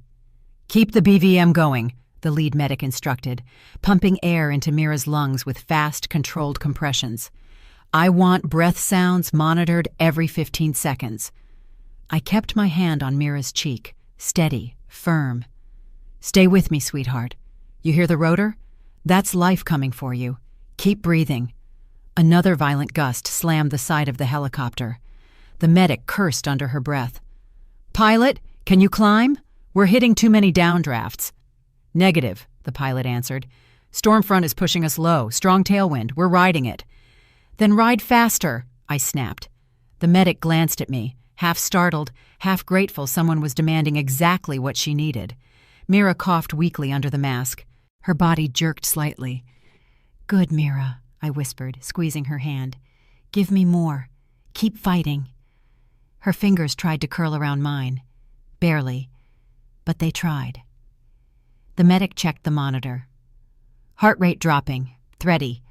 "Keep the BVM going," the lead medic instructed, pumping air into Mira's lungs with fast, controlled compressions. "I want breath sounds monitored every 15 seconds. I kept my hand on Mira's cheek, steady, firm. "Stay with me, sweetheart. You hear the rotor? That's life coming for you. Keep breathing." Another violent gust slammed the side of the helicopter. The medic cursed under her breath. "Pilot, can you climb? We're hitting too many downdrafts." "Negative," the pilot answered. "Stormfront is pushing us low. Strong tailwind. We're riding it." "Then ride faster," I snapped. The medic glanced at me, half startled, half grateful someone was demanding exactly what she needed. Mira coughed weakly under the mask. Her body jerked slightly. "Good, Mira," I whispered, squeezing her hand. "Give me more. Keep fighting." Her fingers tried to curl around mine. Barely. But they tried. The medic checked the monitor. Heart rate dropping. Thready.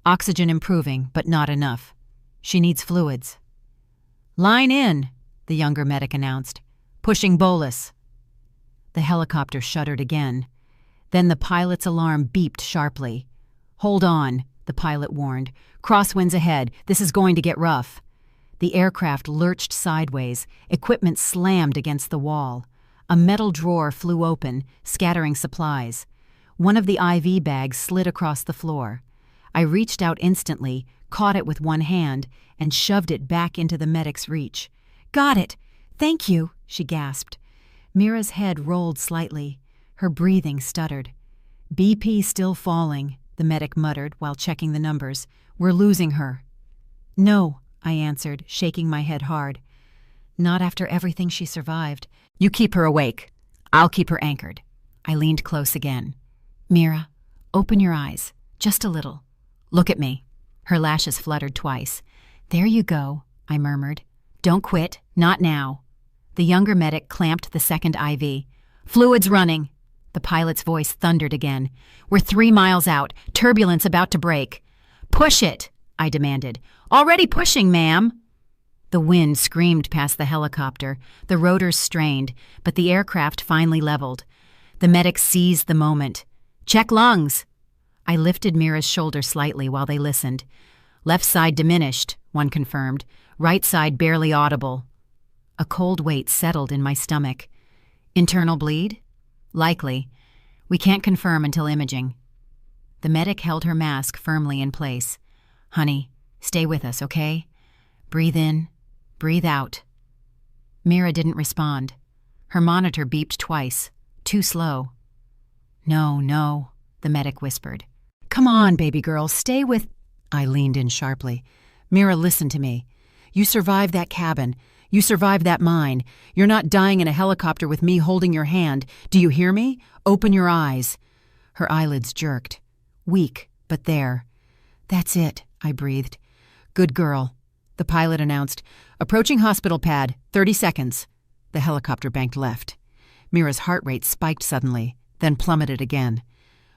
Oxygen improving, but not enough. She needs fluids. "Line in," the younger medic announced. "Pushing bolus." The helicopter shuddered again. Then the pilot's alarm beeped sharply. "Hold on," the pilot warned. "Crosswinds ahead. This is going to get rough." The aircraft lurched sideways. Equipment slammed against the wall. A metal drawer flew open, scattering supplies. One of the IV bags slid across the floor. I reached out instantly, caught it with one hand, and shoved it back into the medic's reach. "Got it! "Thank you," she gasped. Mira's head rolled slightly. Her breathing stuttered. "BP still falling," the medic muttered while checking the numbers. "We're losing her." "No," I answered, shaking my head hard. "Not after everything she survived." "You keep her awake. I'll keep her anchored." I leaned close again. "Mira, open your eyes. Just a little. Look at me." Her lashes fluttered twice. "There you go," I murmured. "Don't quit. Not now." The younger medic clamped the second IV. "Fluid's running." The pilot's voice thundered again. "We're 3 miles out. Turbulence about to break." "Push it," I demanded. "Already pushing, ma'am." The wind screamed past the helicopter. The rotors strained, but the aircraft finally leveled. The medic seized the moment. "Check lungs." I lifted Mira's shoulder slightly while they listened. "Left side diminished," one confirmed. "Right side barely audible." A cold weight settled in my stomach. "Internal bleed?" "Likely. We can't confirm until imaging." The medic held her mask firmly in place. "Honey, stay with us, okay? Breathe in, breathe out." Mira didn't respond. Her monitor beeped twice. Too slow. No, the medic whispered. "Come on, baby girl, stay with—" I leaned in sharply. "Mira, listen to me. You survived that cabin. You survived that mine. You're not dying in a helicopter with me holding your hand. Do you hear me? Open your eyes." Her eyelids jerked. Weak, but there. "That's it," I breathed. "Good girl," the pilot announced. "Approaching hospital pad, 30 seconds. The helicopter banked left. Mira's heart rate spiked suddenly, then plummeted again.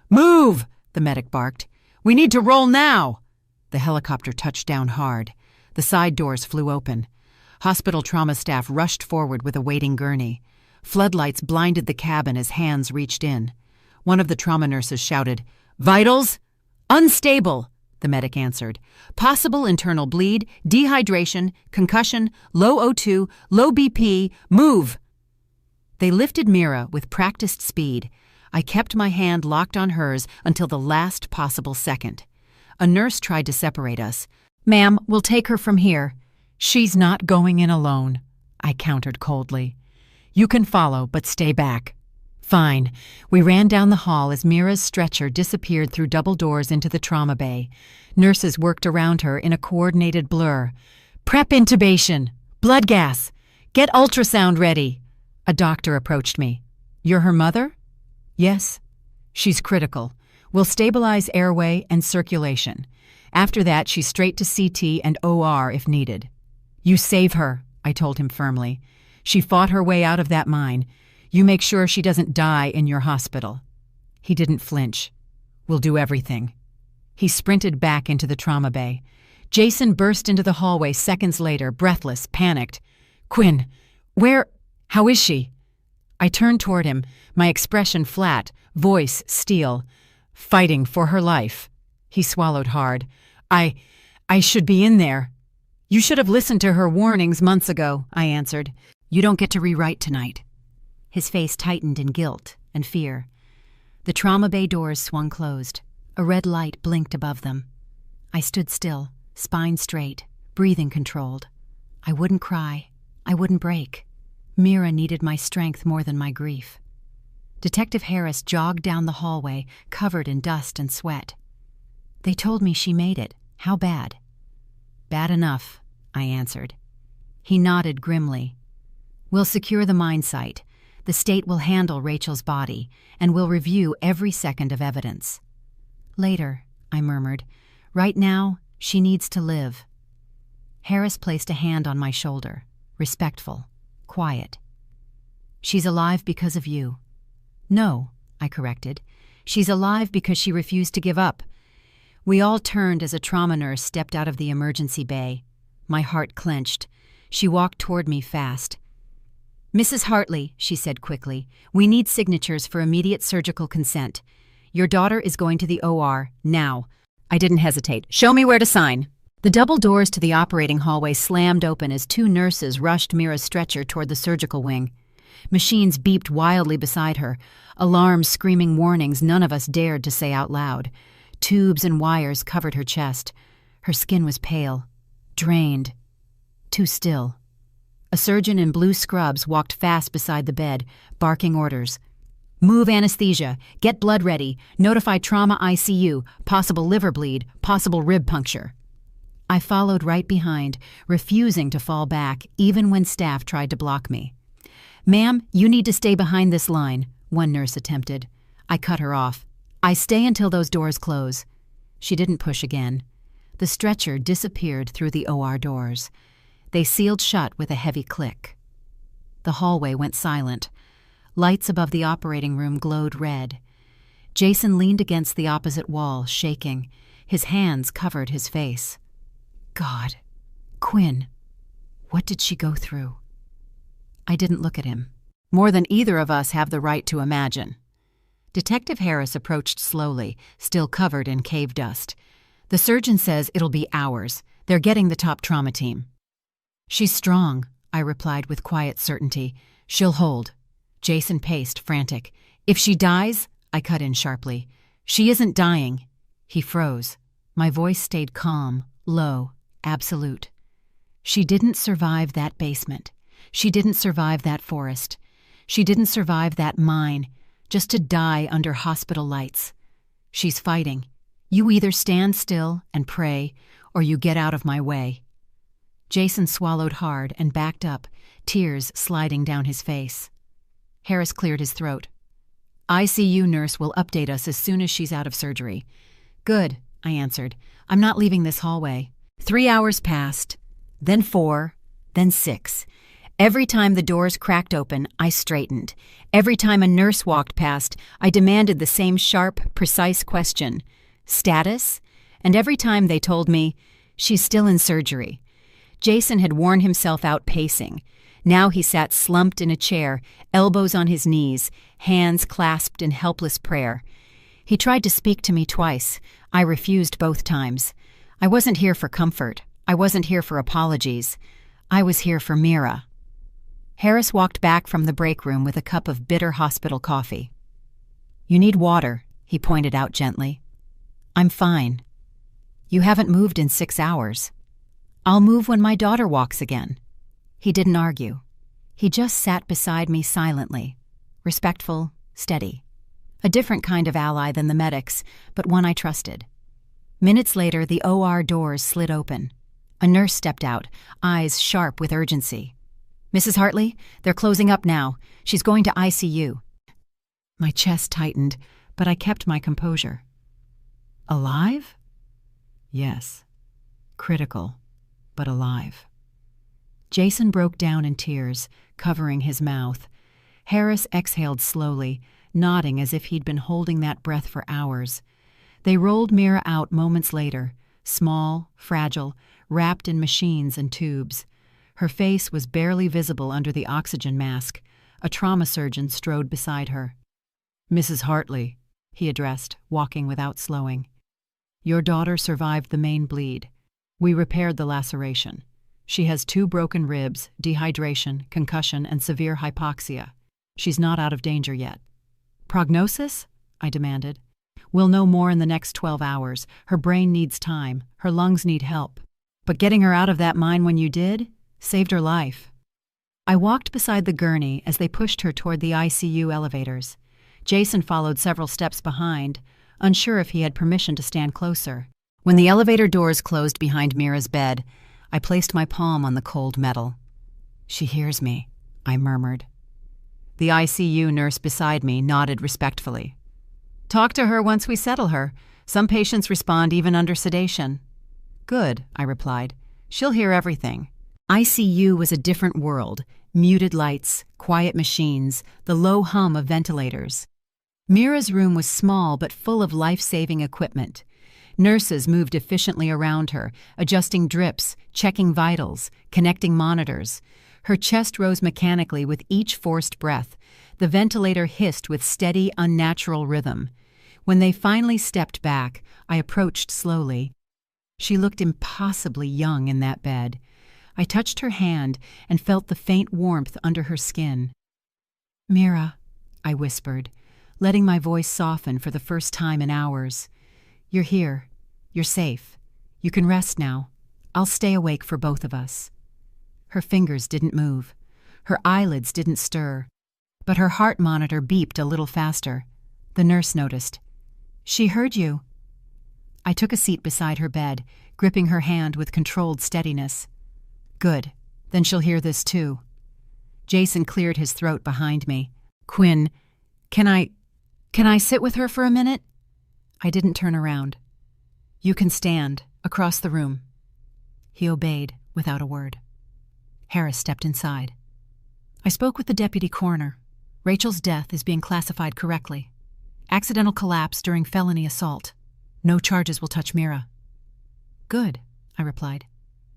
"Move!" the medic barked. "We need to roll now!" The helicopter touched down hard. The side doors flew open. Hospital trauma staff rushed forward with a waiting gurney. Floodlights blinded the cabin as hands reached in. One of the trauma nurses shouted, "Vitals?" "Unstable," the medic answered. "Possible internal bleed, dehydration, concussion, low O2, low BP, move!" They lifted Mira with practiced speed. I kept my hand locked on hers until the last possible second. A nurse tried to separate us. "Ma'am, we'll take her from here." "She's not going in alone," I countered coldly. "You can follow, but stay back." Fine. We ran down the hall as Mira's stretcher disappeared through double doors into the trauma bay. Nurses worked around her in a coordinated blur. "Prep intubation! Blood gas! Get ultrasound ready!" A doctor approached me. "You're her mother?" "Yes." "She's critical. We'll stabilize airway and circulation. After that, she's straight to CT and OR if needed." "You save her," I told him firmly. "She fought her way out of that mine. You make sure she doesn't die in your hospital." He didn't flinch. "We'll do everything." He sprinted back into the trauma bay. Jason burst into the hallway seconds later, breathless, panicked. "Quinn, how is she?" I turned toward him, my expression flat, voice steel. "Fighting for her life." He swallowed hard. I should be in there." "You should have listened to her warnings months ago," I answered. "You don't get to rewrite tonight." His face tightened in guilt and fear. The trauma bay doors swung closed. A red light blinked above them. I stood still, spine straight, breathing controlled. I wouldn't cry. I wouldn't break. Mira needed my strength more than my grief. Detective Harris jogged down the hallway, covered in dust and sweat. "They told me she made it. How bad?" "Bad enough," I answered. He nodded grimly. "We'll secure the mine site. The state will handle Rachel's body, and we'll review every second of evidence." "Later," I murmured. "Right now, she needs to live." Harris placed a hand on my shoulder, respectful, quiet. "She's alive because of you." "No," I corrected. "She's alive because she refused to give up." We all turned as a trauma nurse stepped out of the emergency bay. My heart clenched. She walked toward me fast. "Mrs. Hartley," she said quickly, "we need signatures for immediate surgical consent. Your daughter is going to the OR, now." I didn't hesitate. "Show me where to sign." The double doors to the operating hallway slammed open as 2 nurses rushed Mira's stretcher toward the surgical wing. Machines beeped wildly beside her, alarms screaming warnings none of us dared to say out loud. Tubes and wires covered her chest. Her skin was pale, drained, too still. A surgeon in blue scrubs walked fast beside the bed, barking orders. Move anesthesia, get blood ready, notify trauma ICU, possible liver bleed, possible rib puncture. I followed right behind, refusing to fall back even when staff tried to block me. Ma'am, you need to stay behind this line, one nurse attempted. I cut her off. I stay until those doors close. She didn't push again. The stretcher disappeared through the OR doors. They sealed shut with a heavy click. The hallway went silent. Lights above the operating room glowed red. Jason leaned against the opposite wall, shaking. His hands covered his face. God, Quinn, what did she go through? I didn't look at him. More than either of us have the right to imagine. Detective Harris approached slowly, still covered in cave dust. The surgeon says it'll be hours. They're getting the top trauma team. She's strong, I replied with quiet certainty. She'll hold. Jason paced, frantic. If she dies, I cut in sharply. She isn't dying. He froze. My voice stayed calm, low, absolute. She didn't survive that basement. She didn't survive that forest. She didn't survive that mine, just to die under hospital lights. She's fighting. You either stand still and pray, or you get out of my way. Jason swallowed hard and backed up, tears sliding down his face. Harris cleared his throat. ICU nurse will update us as soon as she's out of surgery. Good, I answered. I'm not leaving this hallway. 3 hours passed, then 4, then 6. Every time the doors cracked open, I straightened. Every time a nurse walked past, I demanded the same sharp, precise question. Status? And every time they told me, she's still in surgery. Jason had worn himself out pacing. Now he sat slumped in a chair, elbows on his knees, hands clasped in helpless prayer. He tried to speak to me twice. I refused both times. I wasn't here for comfort. I wasn't here for apologies. I was here for Mira. Harris walked back from the break room with a cup of bitter hospital coffee. You need water, he pointed out gently. I'm fine. You haven't moved in 6 hours. I'll move when my daughter walks again. He didn't argue. He just sat beside me silently, respectful, steady. A different kind of ally than the medics, but one I trusted. Minutes later, the OR doors slid open. A nurse stepped out, eyes sharp with urgency. Mrs. Hartley, they're closing up now. She's going to ICU. My chest tightened, but I kept my composure. Alive? Yes. Critical, but alive. Jason broke down in tears, covering his mouth. Harris exhaled slowly, nodding as if he'd been holding that breath for hours. They rolled Mira out moments later, small, fragile, wrapped in machines and tubes. Her face was barely visible under the oxygen mask. A trauma surgeon strode beside her. Mrs. Hartley, he addressed, walking without slowing. Your daughter survived the main bleed. We repaired the laceration. She has 2 broken ribs, dehydration, concussion, and severe hypoxia. She's not out of danger yet. Prognosis? I demanded. We'll know more in the next 12 hours. Her brain needs time. Her lungs need help. But getting her out of that mine when you did saved her life. I walked beside the gurney as they pushed her toward the ICU elevators. Jason followed several steps behind, unsure if he had permission to stand closer. When the elevator doors closed behind Mira's bed, I placed my palm on the cold metal. She hears me, I murmured. The ICU nurse beside me nodded respectfully. Talk to her once we settle her. Some patients respond even under sedation. Good, I replied. She'll hear everything. ICU was a different world. Muted lights, quiet machines, the low hum of ventilators. Mira's room was small but full of life-saving equipment. Nurses moved efficiently around her, adjusting drips, checking vitals, connecting monitors. Her chest rose mechanically with each forced breath. The ventilator hissed with steady, unnatural rhythm. When they finally stepped back, I approached slowly. She looked impossibly young in that bed. I touched her hand and felt the faint warmth under her skin. Mira, I whispered, letting my voice soften for the first time in hours. You're here. You're safe. You can rest now. I'll stay awake for both of us. Her fingers didn't move. Her eyelids didn't stir. But her heart monitor beeped a little faster. The nurse noticed. "She heard you." I took a seat beside her bed, gripping her hand with controlled steadiness. "Good. Then she'll hear this too." Jason cleared his throat behind me. "Quinn, can I sit with her for a minute?" I didn't turn around. "You can stand, across the room." He obeyed, without a word. Harris stepped inside. "I spoke with the deputy coroner. Rachel's death is being classified correctly. Accidental collapse during felony assault. No charges will touch Mira." "Good," I replied.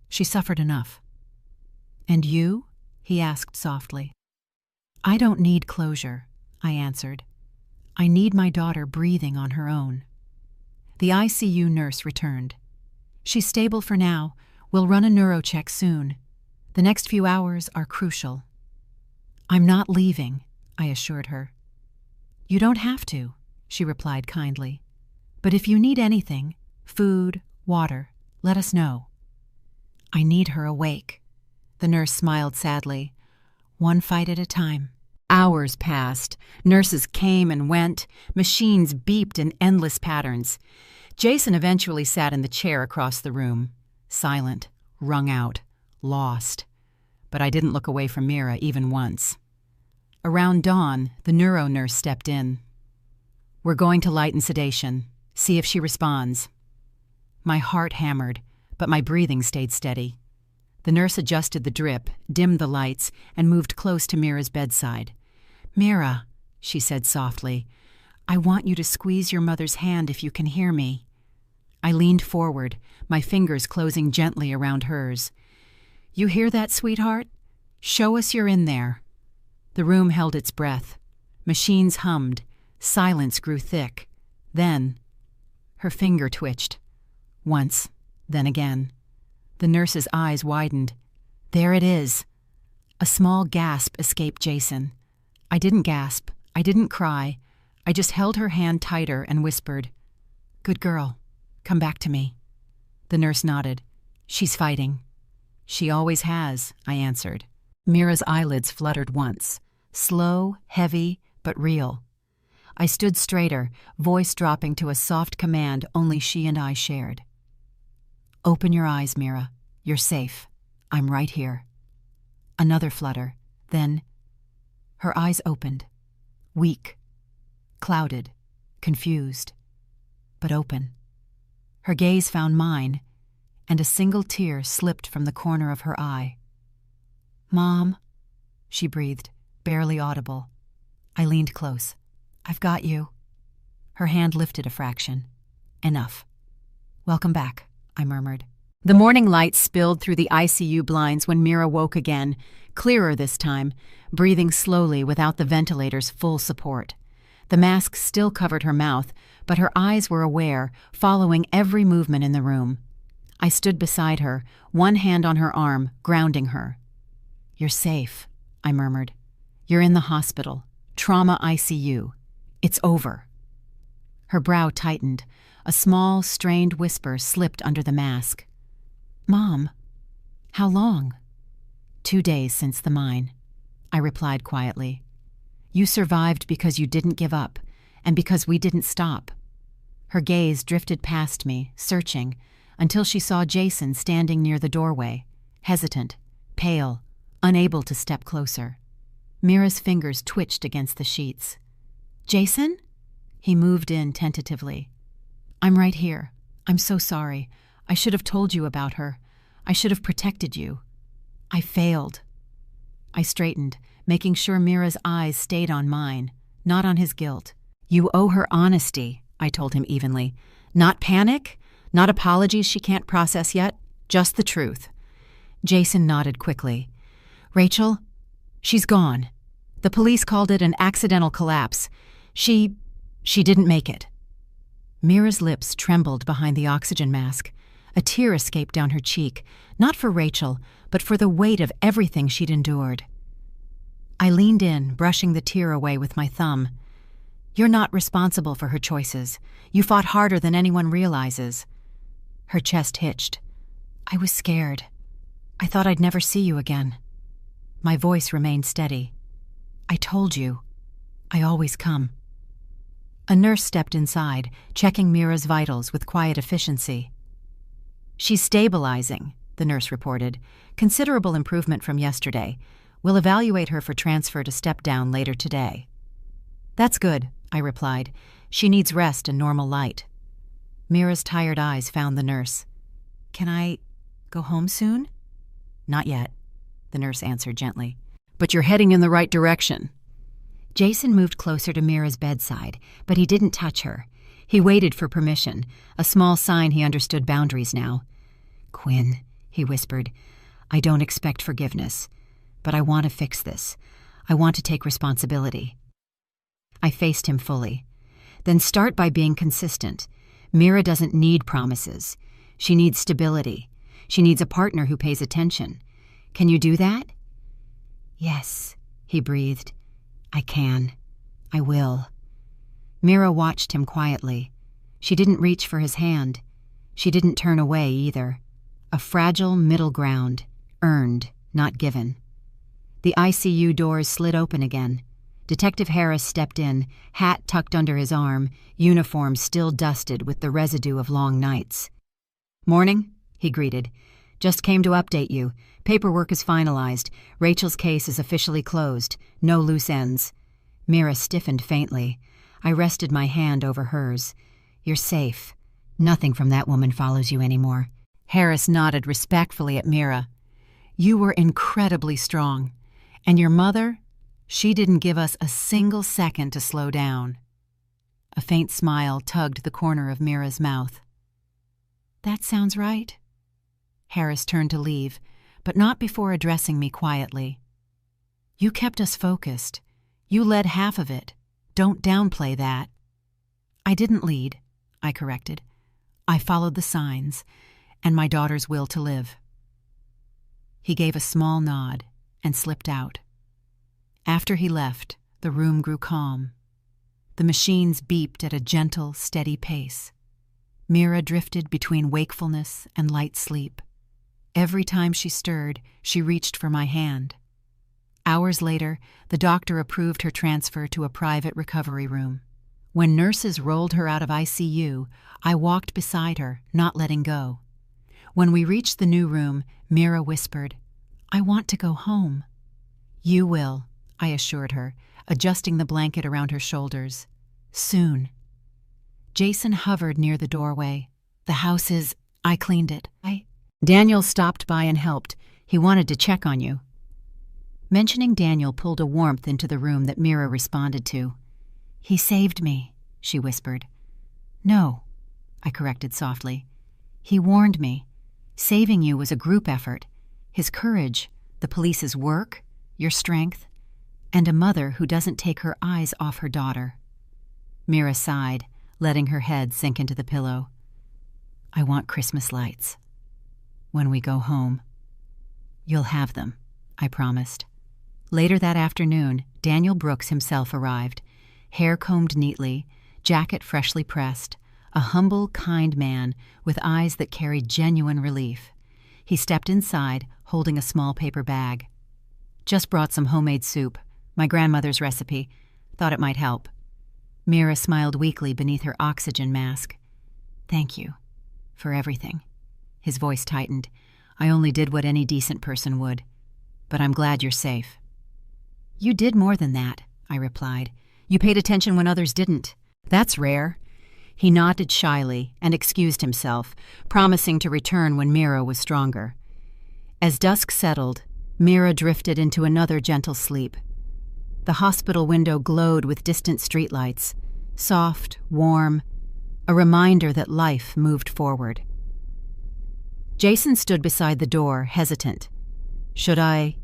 "She suffered enough." "And you?" he asked softly. "I don't need closure," I answered. "I need my daughter breathing on her own." The ICU nurse returned. "She's stable for now. We'll run a neurocheck soon. The next few hours are crucial." "I'm not leaving," I assured her. "You don't have to," she replied kindly. "But if you need anything, food, water, let us know." "I need her awake." The nurse smiled sadly. "One fight at a time." Hours passed. Nurses came and went. Machines beeped in endless patterns. Jason eventually sat in the chair across the room. Silent, wrung out, lost. But I didn't look away from Mira even once. Around dawn, the neuro nurse stepped in. "We're going to lighten sedation. See if she responds." My heart hammered, but my breathing stayed steady. The nurse adjusted the drip, dimmed the lights, and moved close to Mira's bedside. "Mira," she said softly, "I want you to squeeze your mother's hand if you can hear me." I leaned forward, my fingers closing gently around hers. "You hear that, sweetheart? Show us you're in there." The room held its breath. Machines hummed. Silence grew thick. Then, her finger twitched. Once, then again. The nurse's eyes widened. "There it is." A small gasp escaped Jason. I didn't gasp. I didn't cry. I just held her hand tighter and whispered, "Good girl. Come back to me." The nurse nodded. "She's fighting." "She always has," I answered. Mira's eyelids fluttered once. Slow, heavy, but real. I stood straighter, voice dropping to a soft command only she and I shared. "Open your eyes, Mira. You're safe. I'm right here." Another flutter. Then her eyes opened. Weak. Clouded. Confused. But open. Her gaze found mine, and a single tear slipped from the corner of her eye. "Mom," she breathed, barely audible. I leaned close. "I've got you." Her hand lifted a fraction. "Enough." "Welcome back," I murmured. The morning light spilled through the ICU blinds when Mira woke again, clearer this time, breathing slowly without the ventilator's full support. The mask still covered her mouth, but her eyes were aware, following every movement in the room. I stood beside her, one hand on her arm, grounding her. "You're safe," I murmured. "You're in the hospital. Trauma ICU. It's over." Her brow tightened. A small, strained whisper slipped under the mask. "Mom, how long?" 2 days since the mine," I replied quietly. "You survived because you didn't give up, and because we didn't stop." Her gaze drifted past me, searching, until she saw Jason standing near the doorway, hesitant, pale, unable to step closer. Mira's fingers twitched against the sheets. "Jason?" He moved in tentatively. "I'm right here. I'm so sorry. I should have told you about her. I should have protected you. I failed." I straightened, making sure Mira's eyes stayed on mine, not on his guilt. "You owe her honesty," I told him evenly. "Not panic, not apologies she can't process yet, just the truth." Jason nodded quickly. "Rachel, she's gone. The police called it an accidental collapse. She didn't make it." Mira's lips trembled behind the oxygen mask. A tear escaped down her cheek, not for Rachel, but for the weight of everything she'd endured. I leaned in, brushing the tear away with my thumb. "You're not responsible for her choices. You fought harder than anyone realizes." Her chest hitched. "I was scared. I thought I'd never see you again. My voice remained steady. I told you. I always come. A nurse stepped inside, checking Mira's vitals with quiet efficiency. She's stabilizing, the nurse reported. Considerable improvement from yesterday. We'll evaluate her for transfer to step down later today. That's good, I replied. She needs rest and normal light. Mira's tired eyes found the nurse. Can I go home soon? Not yet, the nurse answered gently. But you're heading in the right direction. Jason moved closer to Mira's bedside, but he didn't touch her. He waited for permission, a small sign he understood boundaries now. Quinn, he whispered, I don't expect forgiveness, but I want to fix this. I want to take responsibility. I faced him fully. Then start by being consistent. Mira doesn't need promises. She needs stability. She needs a partner who pays attention. Can you do that? Yes, he breathed. I can. I will. Mira watched him quietly. She didn't reach for his hand. She didn't turn away either. A fragile middle ground, earned, not given. The ICU doors slid open again. Detective Harris stepped in, hat tucked under his arm, uniform still dusted with the residue of long nights. Morning, he greeted. Just came to update you. Paperwork is finalized. Rachel's case is officially closed. No loose ends. Mira stiffened faintly. I rested my hand over hers. You're safe. Nothing from that woman follows you anymore. Harris nodded respectfully at Mira. You were incredibly strong. And your mother? She didn't give us a single second to slow down. A faint smile tugged the corner of Mira's mouth. That sounds right. Harris turned to leave, but not before addressing me quietly. You kept us focused. You led half of it. Don't downplay that. I didn't lead, I corrected. I followed the signs and my daughter's will to live. He gave a small nod and slipped out. After he left, the room grew calm. The machines beeped at a gentle, steady pace. Mira drifted between wakefulness and light sleep. Every time she stirred, she reached for my hand. Hours later, the doctor approved her transfer to a private recovery room. When nurses rolled her out of ICU, I walked beside her, not letting go. When we reached the new room, Mira whispered, I want to go home. You will, I assured her, adjusting the blanket around her shoulders. Soon. Jason hovered near the doorway. The house is... I cleaned it. Daniel stopped by and helped. He wanted to check on you. Mentioning Daniel pulled a warmth into the room that Mira responded to. He saved me, she whispered. No, I corrected softly. He warned me. Saving you was a group effort. His courage, the police's work, your strength, and a mother who doesn't take her eyes off her daughter. Mira sighed, letting her head sink into the pillow. I want Christmas lights. When we go home. You'll have them, I promised. Later that afternoon, Daniel Brooks himself arrived, hair combed neatly, jacket freshly pressed, a humble, kind man with eyes that carried genuine relief. He stepped inside, holding a small paper bag. Just brought some homemade soup, my grandmother's recipe. Thought it might help. Mira smiled weakly beneath her oxygen mask. Thank you. For everything. His voice tightened. I only did what any decent person would. But I'm glad you're safe. You did more than that, I replied. You paid attention when others didn't. That's rare. He nodded shyly and excused himself, promising to return when Mira was stronger. As dusk settled, Mira drifted into another gentle sleep. The hospital window glowed with distant streetlights, soft, warm, a reminder that life moved forward. Jason stood beside the door, hesitant. Should I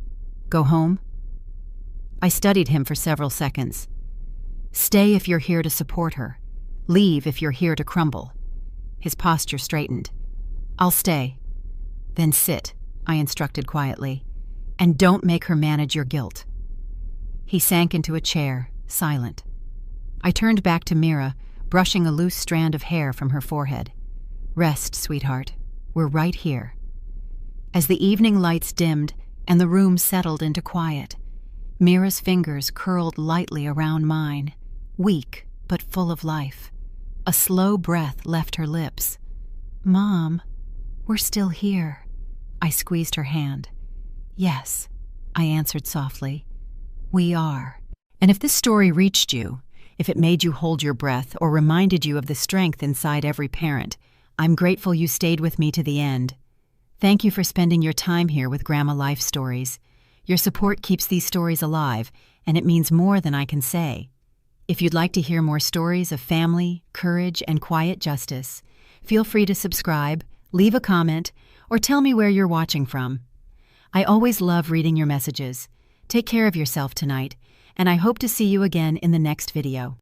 go home? I studied him for several seconds. Stay if you're here to support her. Leave if you're here to crumble. His posture straightened. I'll stay. Then sit, I instructed quietly. And don't make her manage your guilt. He sank into a chair, silent. I turned back to Mira, brushing a loose strand of hair from her forehead. Rest, sweetheart. We're right here. As the evening lights dimmed and the room settled into quiet, Mira's fingers curled lightly around mine, weak but full of life. A slow breath left her lips. "Mom, we're still here." I squeezed her hand. "Yes," I answered softly. "We are." And if this story reached you, if it made you hold your breath or reminded you of the strength inside every parent, I'm grateful you stayed with me to the end. Thank you for spending your time here with Grandma Life Stories. Your support keeps these stories alive, and it means more than I can say. If you'd like to hear more stories of family, courage, and quiet justice, feel free to subscribe, leave a comment, or tell me where you're watching from. I always love reading your messages. Take care of yourself tonight, and I hope to see you again in the next video.